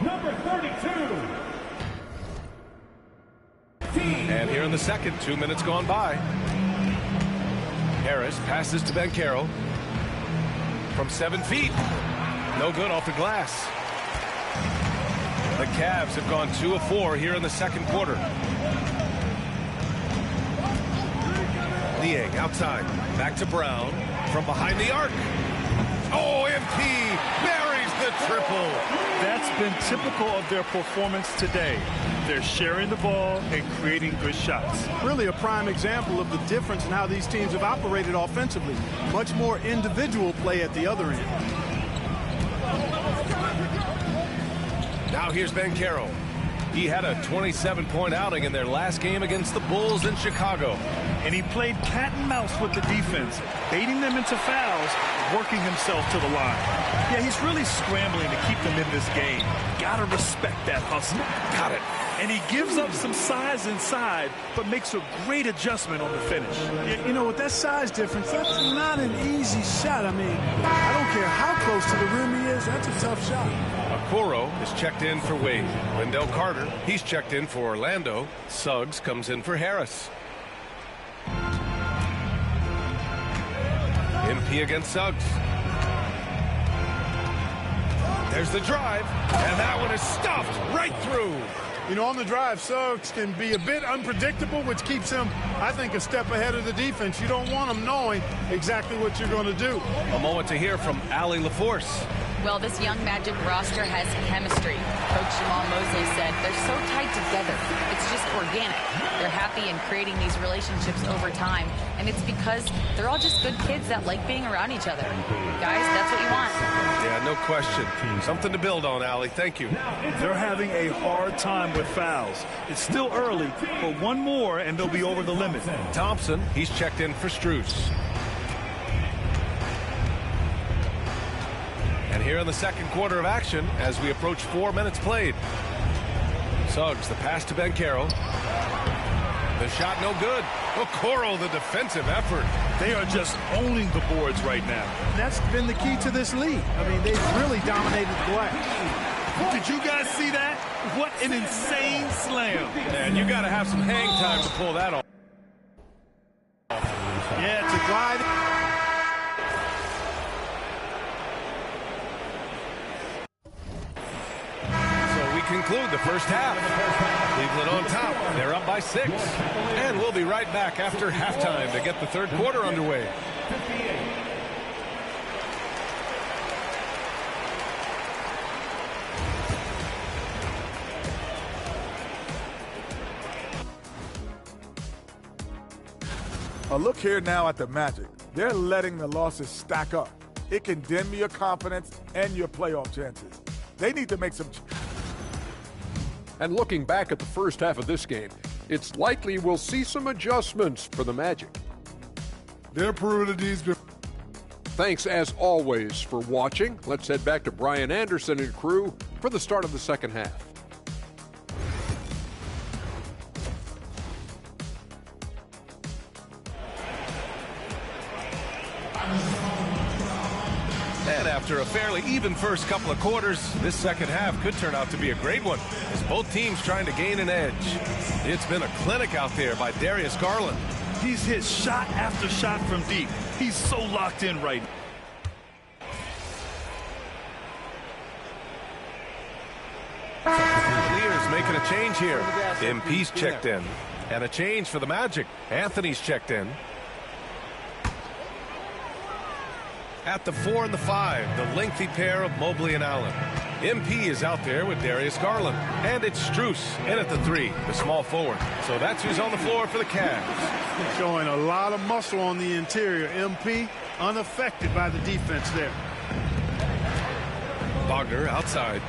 number 32. And here in the second, 2 minutes gone by. Harris passes to Banchero. From 7 feet. No good off the glass. The Cavs have gone 2 of 4 here in the second quarter. Niang outside. Back to Brown. From behind the arc. Oh, MP buries the triple. That's been typical of their performance today. They're sharing the ball and creating good shots. Really a prime example of the difference in how these teams have operated offensively. Much more individual play at the other end. Now here's Banchero. He had a 27-point outing in their last game against the Bulls in Chicago. And he played cat and mouse with the defense, baiting them into fouls, working himself to the line. Yeah, he's really scrambling to keep them in this game. Gotta respect that hustle. Got it. And he gives up some size inside, but makes a great adjustment on the finish. You know, with that size difference, that's not an easy shot. I mean, I don't care how close to the rim he is. That's a tough shot. Okoro is checked in for Wade. Wendell Carter, he's checked in for Orlando. Suggs comes in for Harris. MP against Suggs. There's the drive, and that one is stuffed right through. You know, on the drive, Suggs can be a bit unpredictable, which keeps him, I think, a step ahead of the defense. You don't want him knowing exactly what you're going to do. A moment to hear from Allie LaForce. Well, this young Magic roster has chemistry. Coach Jamal Mosley said they're so tight together. It's just organic. They're happy in creating these relationships over time, and it's because they're all just good kids that like being around each other. Guys, that's what you want. Yeah, no question. Something to build on, Allie. Thank you. They're having a hard time with fouls. It's still early, but one more and they'll be over the limit. Thompson, he's checked in for Strus. And here in the second quarter of action, as we approach 4 minutes played. Suggs, the pass to Banchero. The shot no good. Okoro, the defensive effort. They are just owning the boards right now. That's been the key to this league. I mean, they've really dominated the glass. Did you guys see that? What an insane slam. Man, you got to have some hang time to pull that off. Yeah, it's a glide. Conclude the first half. Cleveland on top. They're up by 6. And we'll be right back after halftime to get the third quarter underway. A look here now at the Magic. They're letting the losses stack up. It can dim your confidence and your playoff chances. They need to make some... And looking back at the first half of this game, it's likely we'll see some adjustments for the Magic. They're proving these. Thanks, as always, for watching. Let's head back to Brian Anderson and crew for the start of the second half. And after a fairly even first couple of quarters, this second half could turn out to be a great one, as both teams trying to gain an edge. It's been a clinic out there by Darius Garland. He's hit shot after shot from deep. He's so locked in right now. Cavaliers making a change here. MP's checked in. And a change for the Magic. Anthony's checked in. At the 4 and the 5, the lengthy pair of Mobley and Allen. MP is out there with Darius Garland. And it's Strus in at the 3, the small forward. So that's who's on the floor for the Cavs. Showing a lot of muscle on the interior. MP unaffected by the defense there. Wagner outside.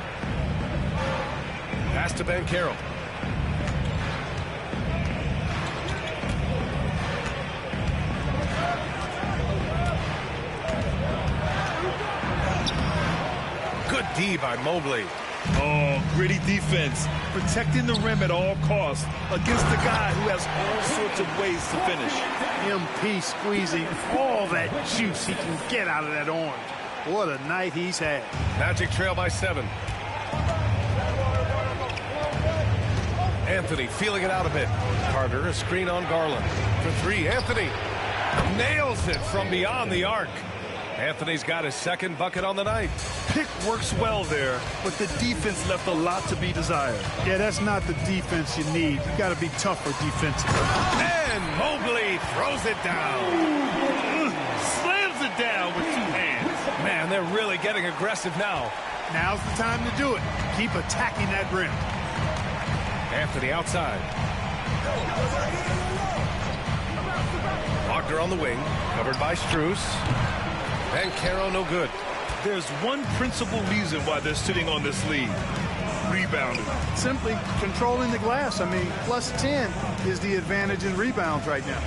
Pass to Banchero. Good D by Mobley. Oh, gritty defense, protecting the rim at all costs against the guy who has all sorts of ways to finish. MP squeezing all that juice he can get out of that orange. What a night he's had. Magic trail by 7. Anthony feeling it out a bit. Carter, a screen on Garland. For 3, Anthony nails it from beyond the arc. Anthony's got his second bucket on the night. Pick works well there, but the defense left a lot to be desired. Yeah, that's not the defense you need. You got to be tougher defensively. And Mobley throws it down. Slams it down with 2 hands. Man, they're really getting aggressive now. Now's the time to do it. Keep attacking that rim. Anthony outside. Wagner on the wing, covered by Strus. And Caro no good. There's one principal reason why they're sitting on this lead. Rebounding. Simply controlling the glass. I mean, plus 10 is the advantage in rebounds right now.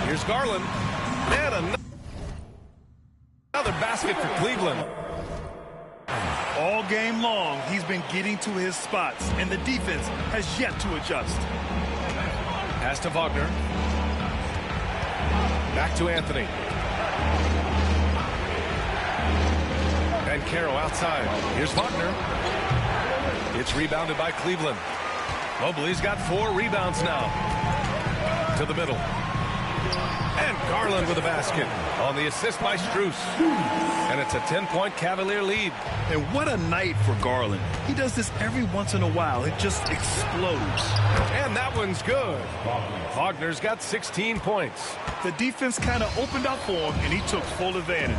Here's Garland. And another basket for Cleveland. All game long, he's been getting to his spots, and the defense has yet to adjust. Pass to Wagner. Back to Anthony. And Caro outside. Here's Wagner. It's rebounded by Cleveland. Mobley's got 4 rebounds now. To the middle. And Garland with a basket on the assist by Strus. And it's a 10-point Cavalier lead. And what a night for Garland. He does this every once in a while. It just explodes. And that one's good. Wagner's got 16 points. The defense kind of opened up for him, and he took full advantage.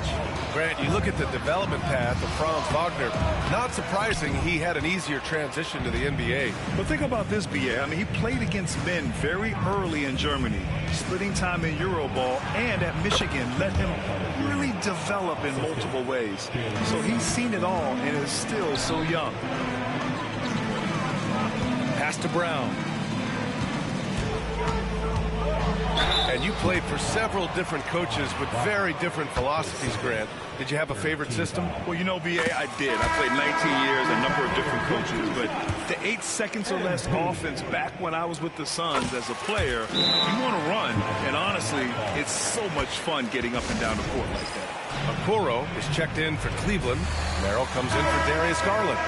Grant, you look at the development path of Franz Wagner. Not surprising he had an easier transition to the NBA. But think about this, B.A. I mean, he played against men very early in Germany, splitting time in Euroball, and at Michigan let him really develop in multiple ways. So he's seen it all and is still so young. Pass to Brown. And you played for several different coaches with very different philosophies, Grant. Did you have a favorite system? Well, you know, B.A., I did. I played 19 years, a number of different coaches. But the 8 seconds or less offense back when I was with the Suns as a player, you want to run. And honestly, it's so much fun getting up and down the court like that. Okoro is checked in for Cleveland. Merrill comes in for Darius Garland.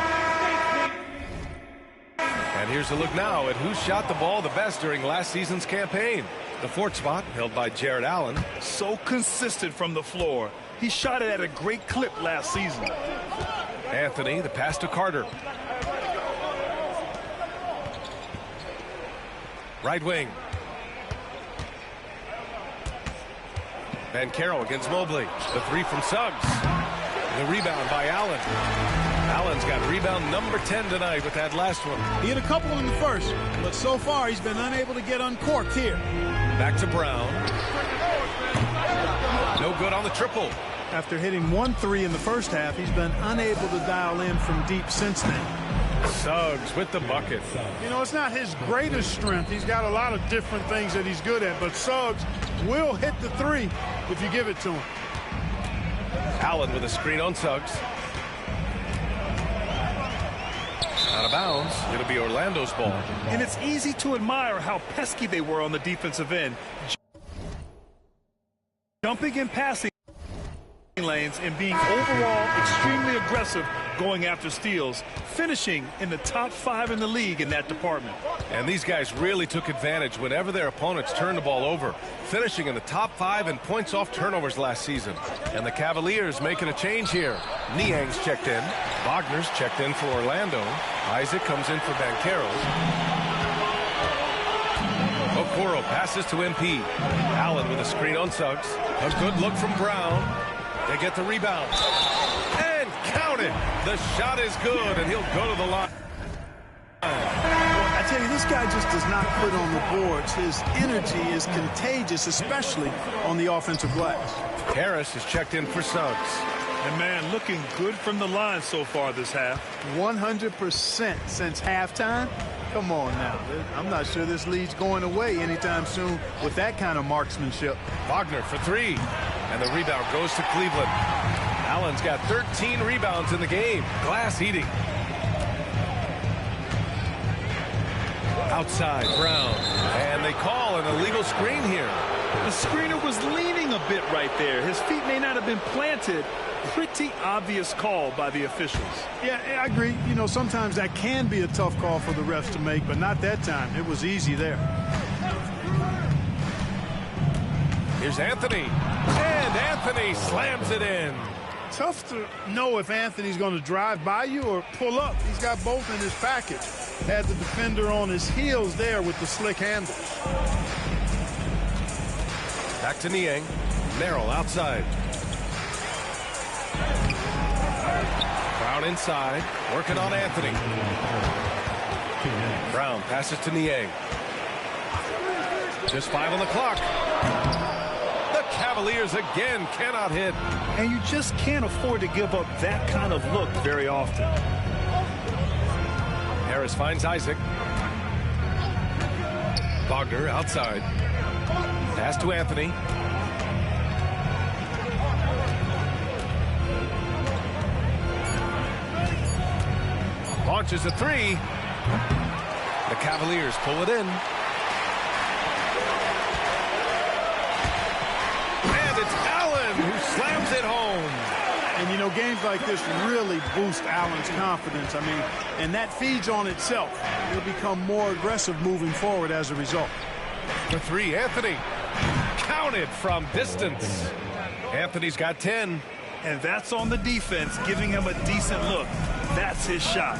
And here's a look now at who shot the ball the best during last season's campaign. The 4th spot held by Jared Allen. So consistent from the floor. He shot it at a great clip last season. Anthony, the pass to Carter. Right wing. Van Caro against Mobley. The 3 from Suggs. The rebound by Allen. Allen's got rebound number 10 tonight with that last one. He had a couple in the first, but so far he's been unable to get uncorked here. Back to Brown. No good on the triple. After hitting 1 3 in the first half, he's been unable to dial in from deep since then. Suggs with the bucket. You know, it's not his greatest strength. He's got a lot of different things that he's good at, but Suggs will hit the 3 if you give it to him. Allen with a screen on Suggs. Out of bounds. It'll be Orlando's ball. And it's easy to admire how pesky they were on the defensive end. Jumping and passing lanes and being overall extremely aggressive going after steals, finishing in the top 5 in the league in that department. And these guys really took advantage whenever their opponents turned the ball over, finishing in the top 5 in points off turnovers last season. And the Cavaliers making a change here. Niang's checked in. Wagner's checked in for Orlando. Isaac comes in for Bancheros. Okoro passes to MP. Allen with a screen on Suggs. A good look from Brown. They get the rebound. And count it. The shot is good, and he'll go to the line. I tell you, this guy just does not quit on the boards. His energy is contagious, especially on the offensive glass. Harris is checked in for Suggs. And, man, looking good from the line so far this half. 100% since halftime. Come on now. I'm not sure this lead's going away anytime soon with that kind of marksmanship. Wagner for 3. And the rebound goes to Cleveland. Allen's got 13 rebounds in the game. Glass eating. Outside, Brown. And they call an illegal screen here. The screener was leaning a bit right there. His feet may not have been planted. Pretty obvious call by the officials. Yeah, I agree. You know, sometimes that can be a tough call for the refs to make, but not that time. It was easy there. Here's Anthony. And Anthony slams it in. Tough to know if Anthony's going to drive by you or pull up. He's got both in his package. Had the defender on his heels there with the slick handles. Back to Niang. Merrill outside. Brown inside. Working on Anthony. Brown passes to Niang. Just 5 on the clock. The Cavaliers again cannot hit. And you just can't afford to give up that kind of look very often. Harris finds Isaac. Wagner outside. Pass to Anthony. Launches a three. The Cavaliers pull it in. And it's Allen who slams it home. And, you know, games like this really boost Allen's confidence. I mean, and that feeds on itself. He'll become more aggressive moving forward as a result. For three, Anthony. Counted from distance. Anthony's got 10. And that's on the defense, giving him a decent look. That's his shot.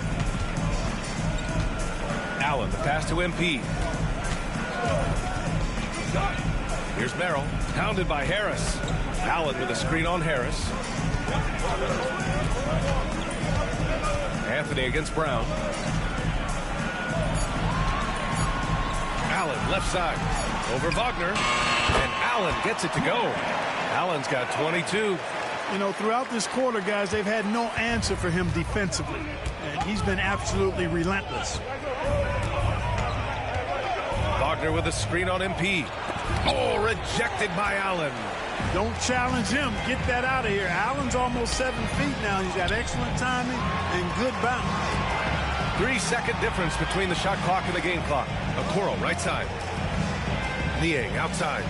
Allen, the pass to MP. Here's Merrill, pounded by Harris. Allen with a screen on Harris. Anthony against Brown. Allen left side over Wagner, and Allen gets it to go. Allen's got 22. You know, throughout this quarter, guys, they've had no answer for him defensively, and he's been absolutely relentless. Wagner with a screen on MP. Oh, rejected by Allen. Don't challenge him. Get that out of here. Allen's almost 7 feet now. He's got excellent timing and good bounce. 3-second difference between the shot clock and the game clock. Okoro, right side. Niang, outside.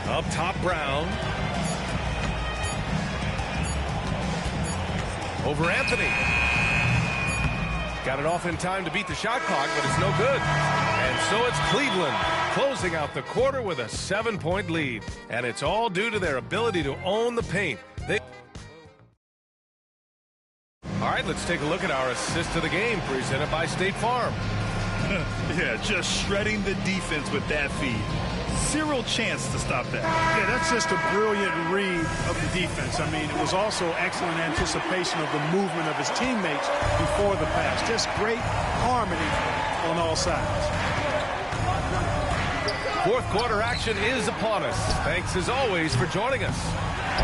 Up top, Brown. Over Anthony. Got it off in time to beat the shot clock, but it's no good. And so it's Cleveland closing out the quarter with a 7-point lead. And it's all due to their ability to own the paint. All right, let's take a look at our assist to the game presented by State Farm. Yeah, just shredding the defense with that feed. Zero chance to stop that. Yeah, that's just a brilliant read of the defense. I mean, it was also excellent anticipation of the movement of his teammates before the pass. Just great harmony on all sides. Fourth quarter action is upon us. Thanks as always for joining us.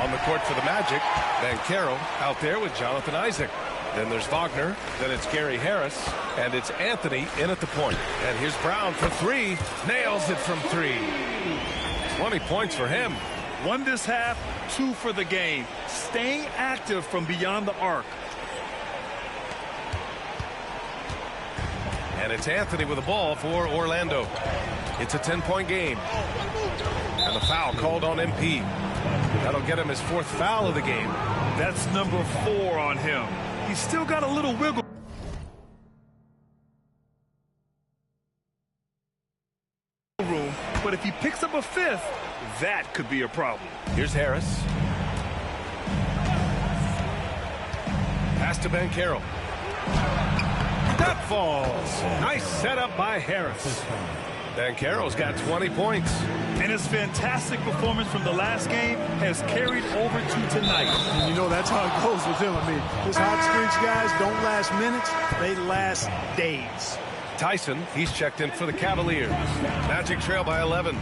On the court for the Magic, Banchero out there with Jonathan Isaac. Then there's Wagner, then it's Gary Harris, and it's Anthony in at the point. And here's Brown for three, nails it from three. 20 points for him. 1 this half, 2 for the game. Staying active from beyond the arc. And it's Anthony with the ball for Orlando. It's a 10-point game. And the foul called on MP. That'll get him his 4th foul of the game. That's number 4 on him. He's still got a little wiggle room, but if he picks up a 5th, that could be a problem. Here's Harris. Pass to Banchero. That falls. Nice setup by Harris. Banchero's got 20 points. And his fantastic performance from the last game has carried over to tonight. And you know, that's how it goes with him. I mean, his hot streaks, guys, don't last minutes. They last days. Tyson, he's checked in for the Cavaliers. Magic trail by 11.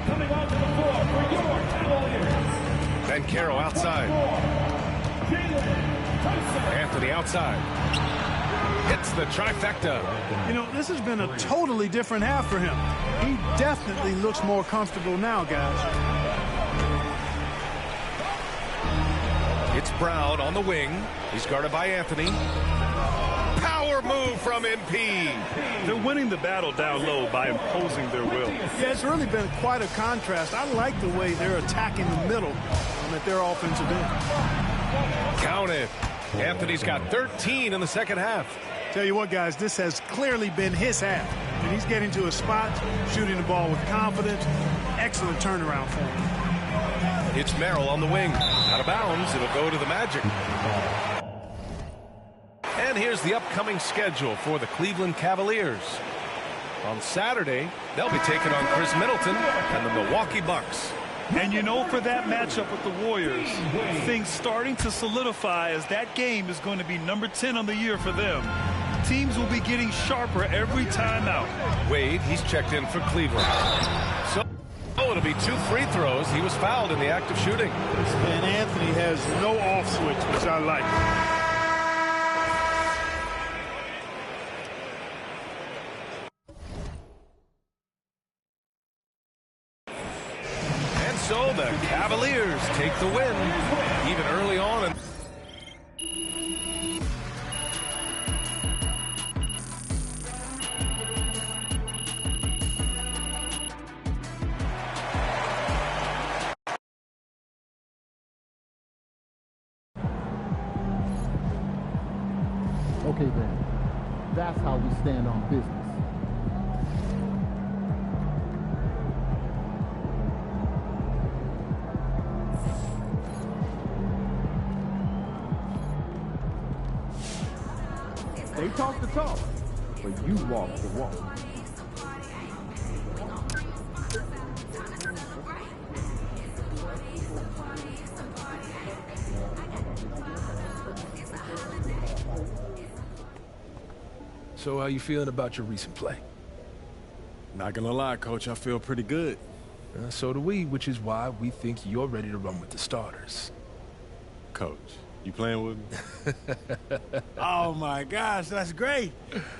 Coming onto the floor for your Cavaliers. Banchero outside. Anthony outside. Hits the trifecta. You know, this has been a totally different half for him. He definitely looks more comfortable now, guys. It's Brown on the wing. He's guarded by Anthony. Power move from MP. They're winning the battle down low by imposing their will. Yeah, it's really been quite a contrast. I like the way they're attacking the middle at their offensive end. Count it. Anthony's got 13 in the second half. Tell you what, guys, this has clearly been his half. And he's getting to a spot, shooting the ball with confidence. Excellent turnaround for him. It's Merrill on the wing. Out of bounds. It'll go to the Magic. And here's the upcoming schedule for the Cleveland Cavaliers. On Saturday, they'll be taking on Chris Middleton and the Milwaukee Bucks. And you know, for that matchup with the Warriors, things starting to solidify as that game is going to be number 10 on the year for them. Teams will be getting sharper every time out. Wade, he's checked in for Cleveland. So it'll be 2 free throws. He was fouled in the act of shooting. And Anthony has no off switch, which I like. So the Cavaliers take the win, even early on. Okay then, that's how we stand on business. They talk the talk, but you walk the walk. So how you feeling about your recent play? Not gonna lie, Coach, I feel pretty good. So do we, which is why we think you're ready to run with the starters. Coach, you playing with me? Oh my gosh, that's great.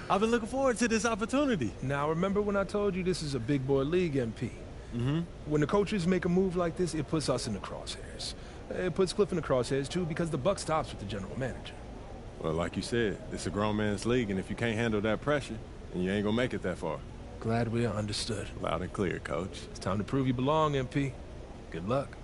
I've been looking forward to this opportunity. Now remember when I told you this is a big boy league, MP? Mm-hmm. When the coaches make a move like this, it puts us in the crosshairs. It puts Cliff in the crosshairs too, because the buck stops with the general manager. Well, like you said, it's a grown man's league, and if you can't handle that pressure, then you ain't gonna make it that far. Glad we are understood. Loud and clear, Coach. It's time to prove you belong, MP. Good luck.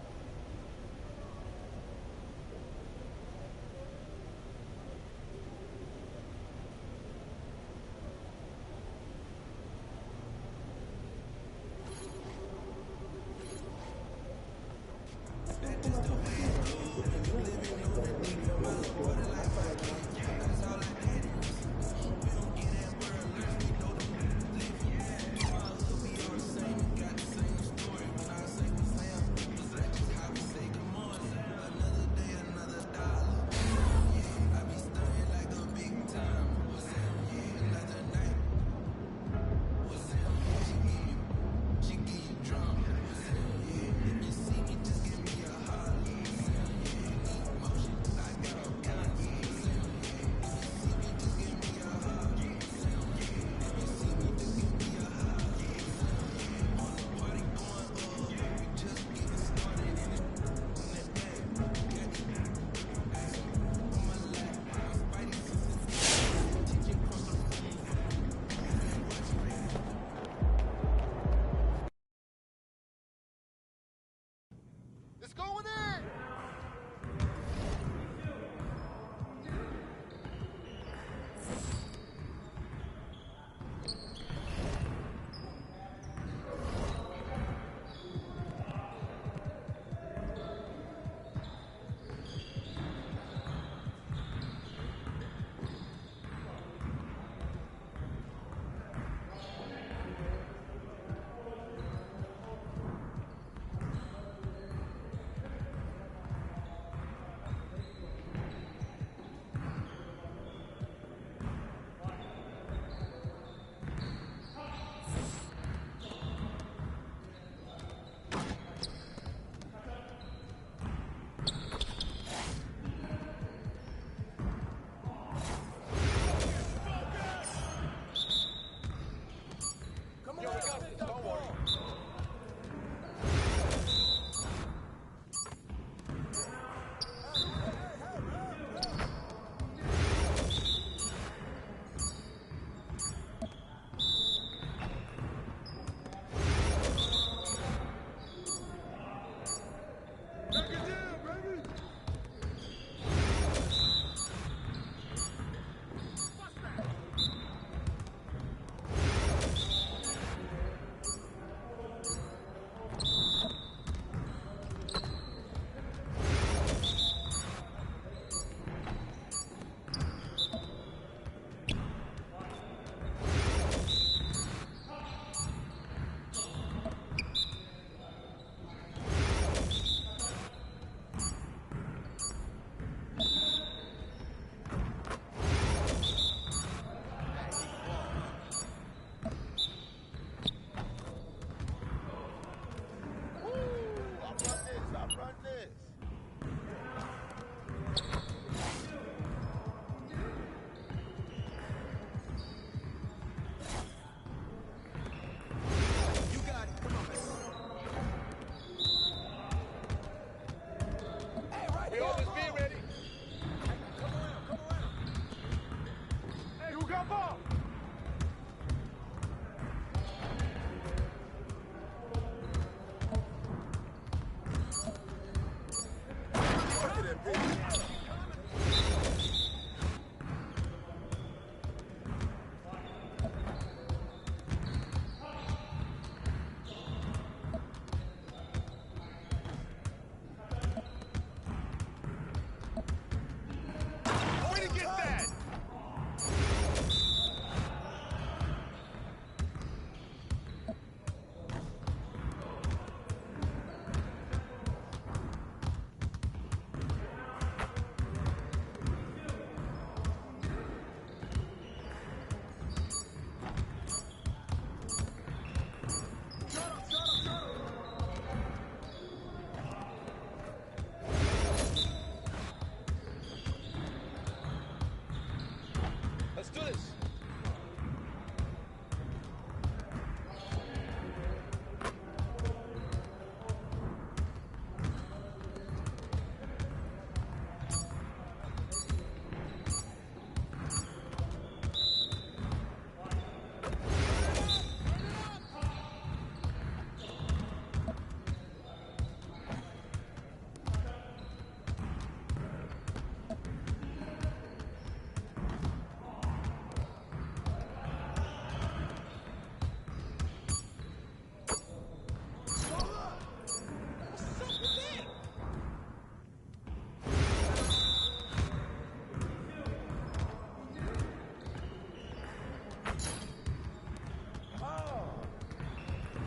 Let's do this.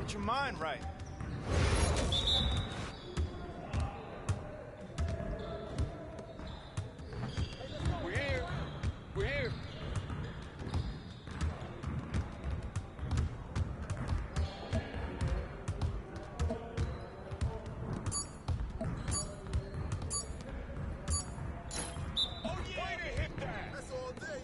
Get your mind right. We're here. We're here. Oh, yeah. Way to hit that. That's all day,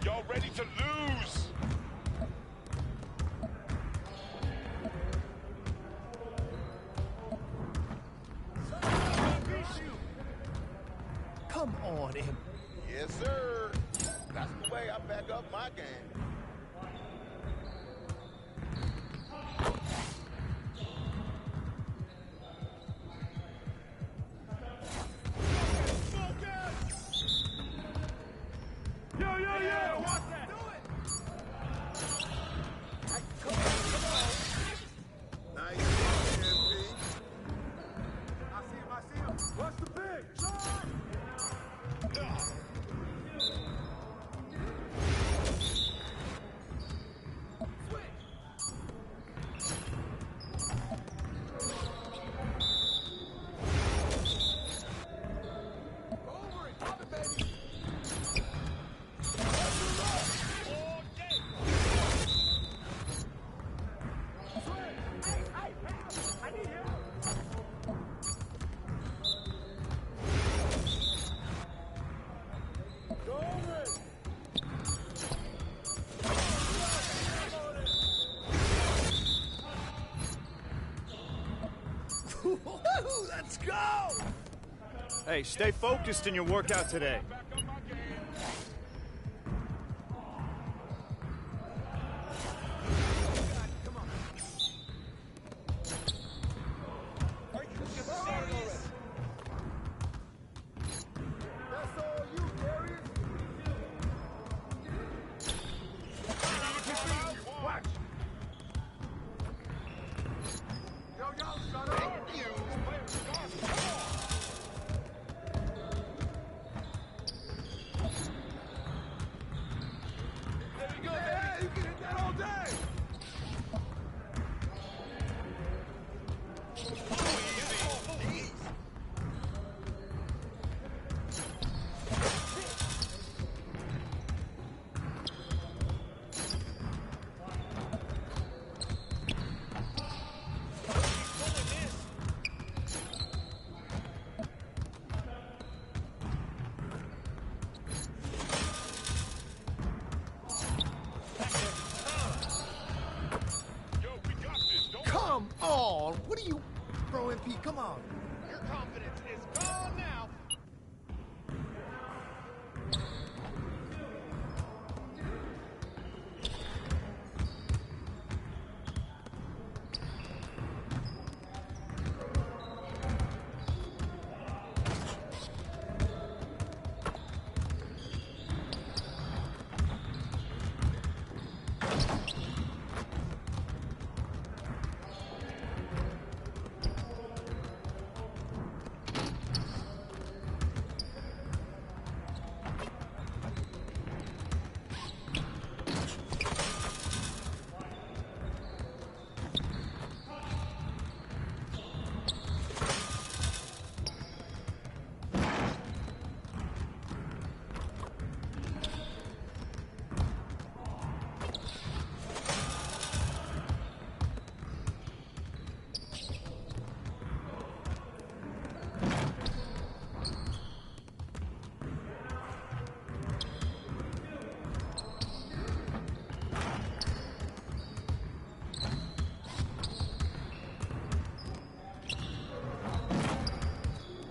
Y'all ready to lose? Come on, Em. Yes, sir. That's the way I back up my game. Yo, yo, yo! Watch that. Do it. Come on. Nice, MP. I see him, I see him. What's the big? Over it. Pop it, baby. I need help. Let's go! Hey, stay focused in your workout today. That's all you, Darius. Watch. Yo, yo, shut up. AP, come on. Your confidence is gone now.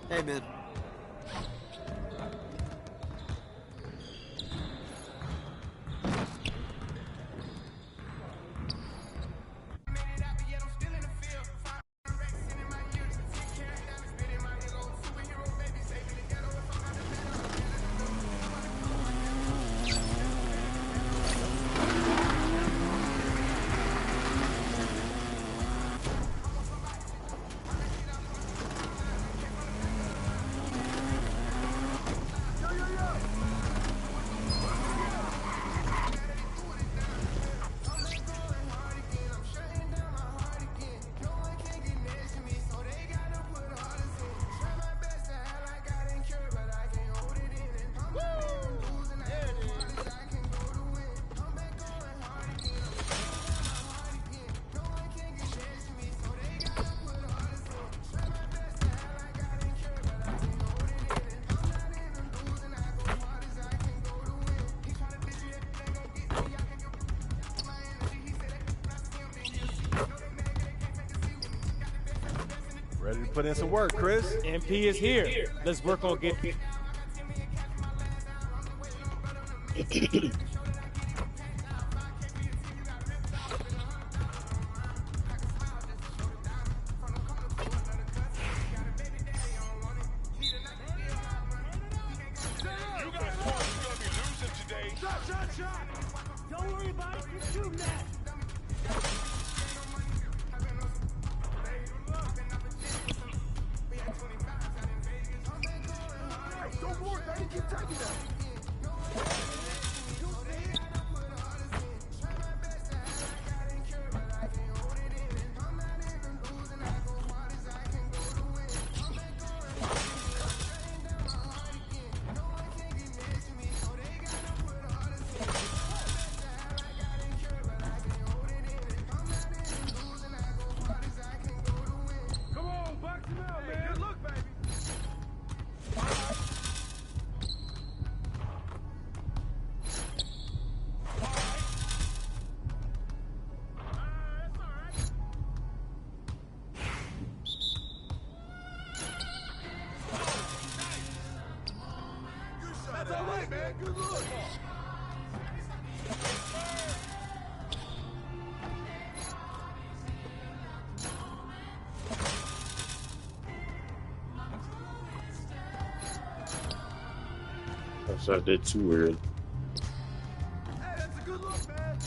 Hey, man. Ready to put in some work, Chris. MP is here. Let's work on getting. Don't worry about it. You're shooting that. Don't worry, baby. Keep taking that. Come on, box him out, man. Good luck, baby. That's all right, man. Good look. I shot that too early. Hey, that's a good look, man.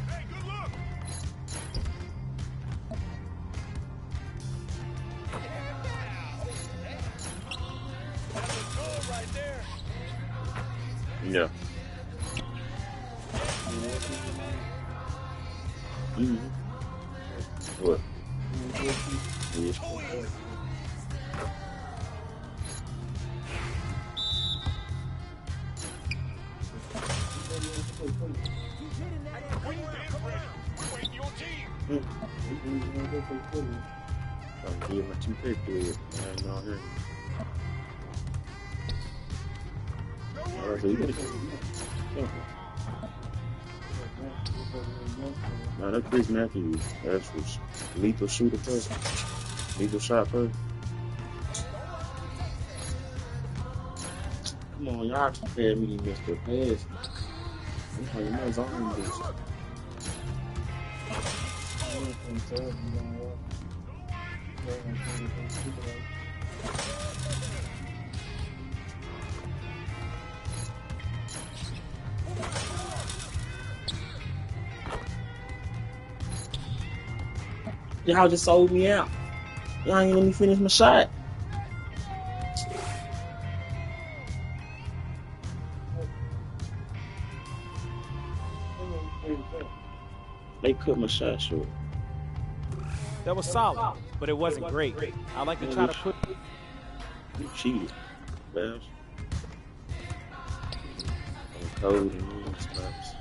Hey, good look. That's a goal right there. Yeah. What? Yeah. Trying to get my 2K fluid. I ain't out here. All right, so you Now that Chris Matthews, that's was lethal shooter person, lethal shot person. Come on, y'all compare me to Mr. Pass. I'm playing my zone this. Y'all just sold me out. Y'all ain't let me finish my shot. They cut my shot short. That was solid, but it wasn't great. I like to try to put. You cheated, Babs. I'm cold and all spots.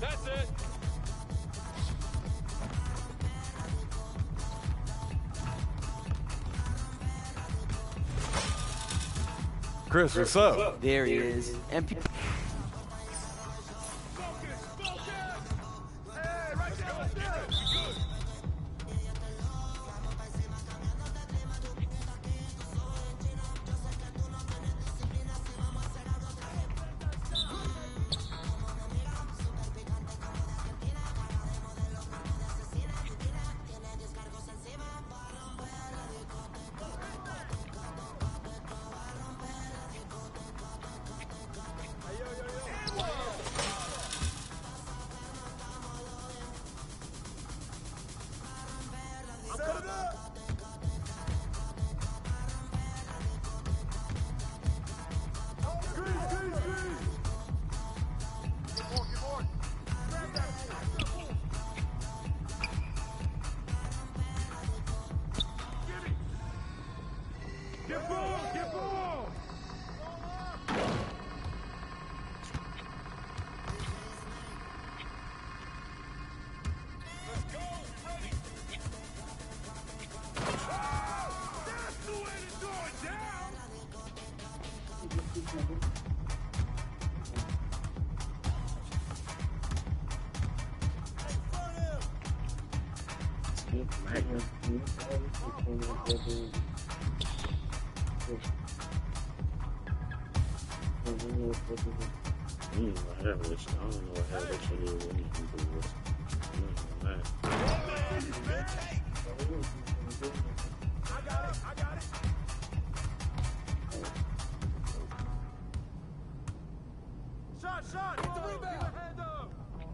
That's it. Chris, what's up? There he is. MP.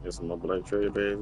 This is my black trade bag.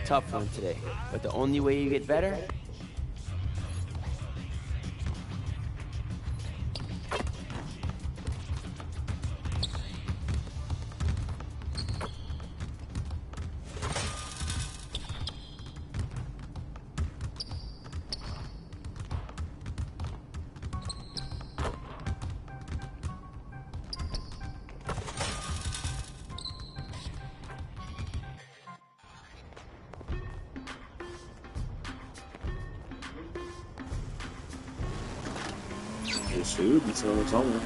Tough one today, but the only way you get better. It should be somewhere.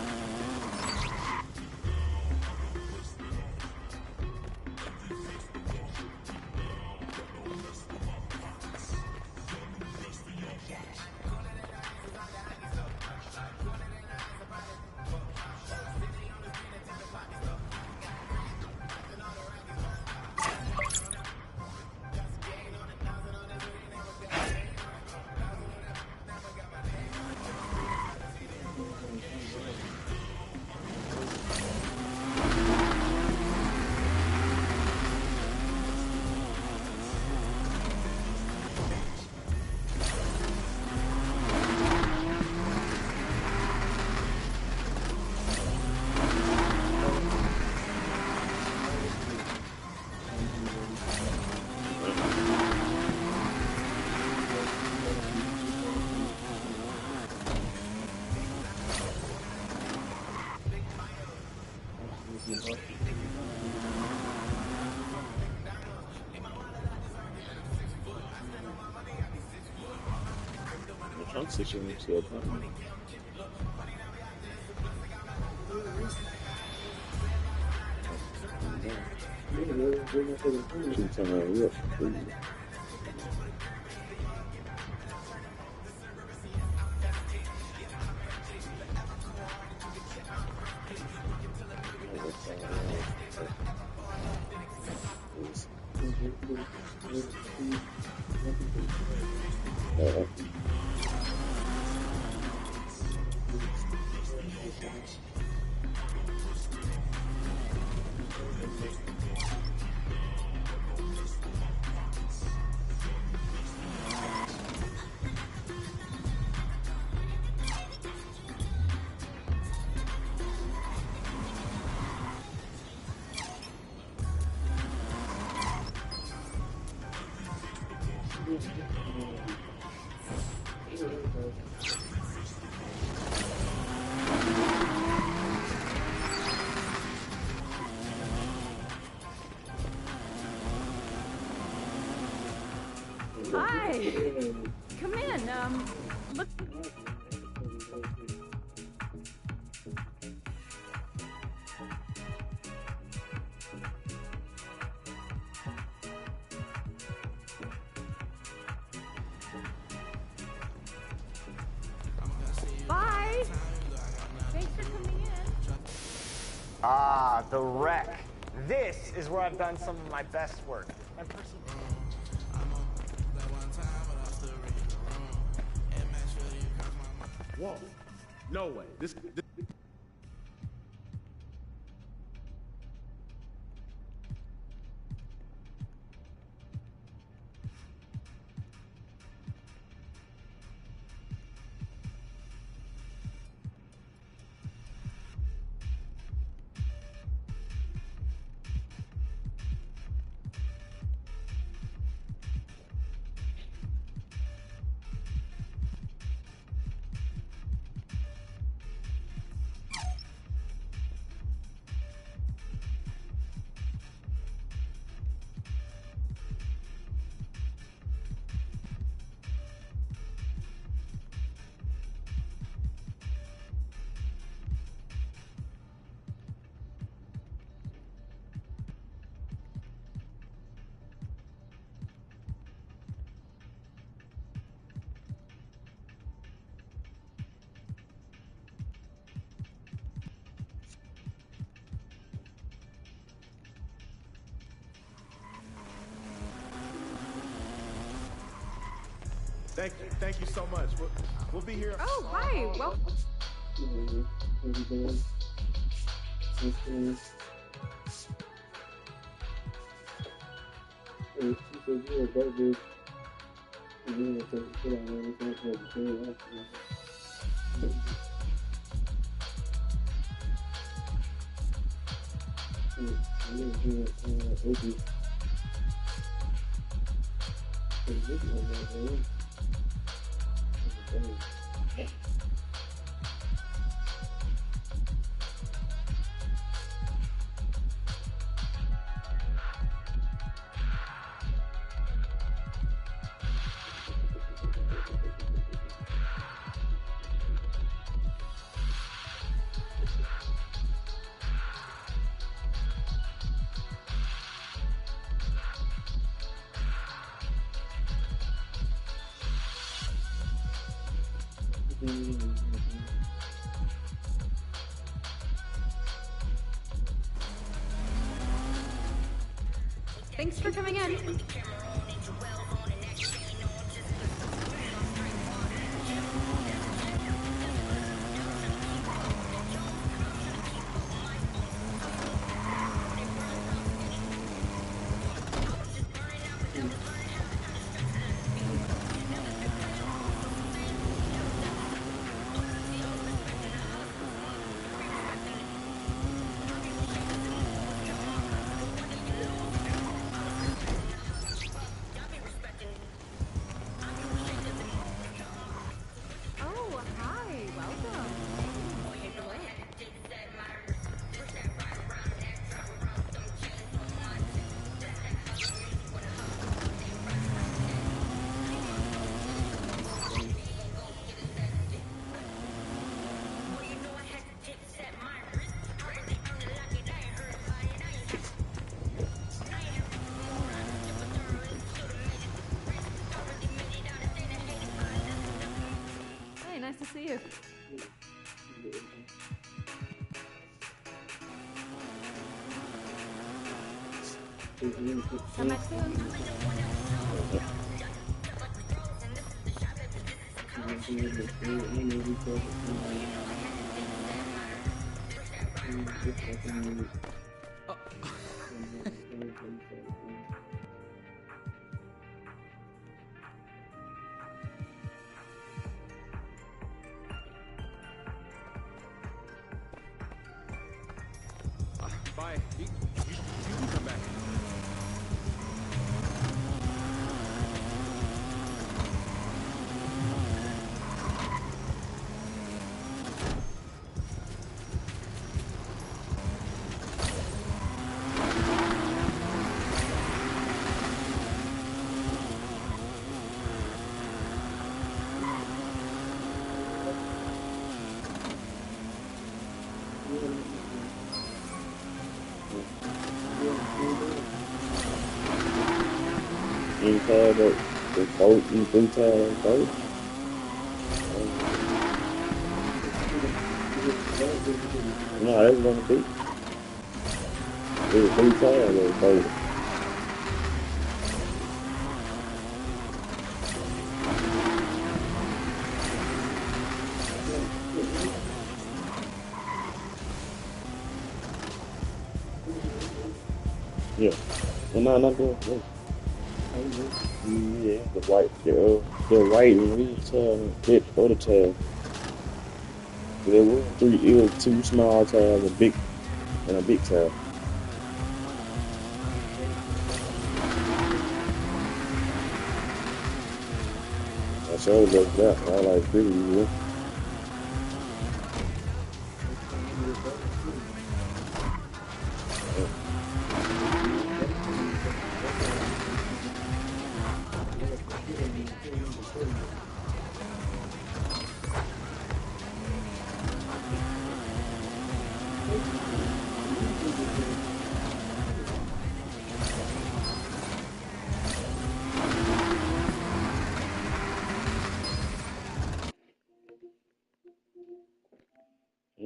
I'm switching into a button. Hi. Come in. Look. Bye. Thanks for coming in. Ah, the wreck. This is where I've done some of my best work. My personal. Whoa. No way. This Thank you so much. We'll be here. Oh, hi. Well. Thanks for coming in. Oh, hi. Welcome. Take a look. Hey, nice to see you. Come back soon. Bye. You can come back. You had it, the boat, you three times boat. No, that's gonna be. It was 3 times on boat. Yeah. Well, no, not good. No. Yeah, the white and red tile, that other tile. There were it was 2 small tiles, a big tile. I showed us that. I like pretty, yeah.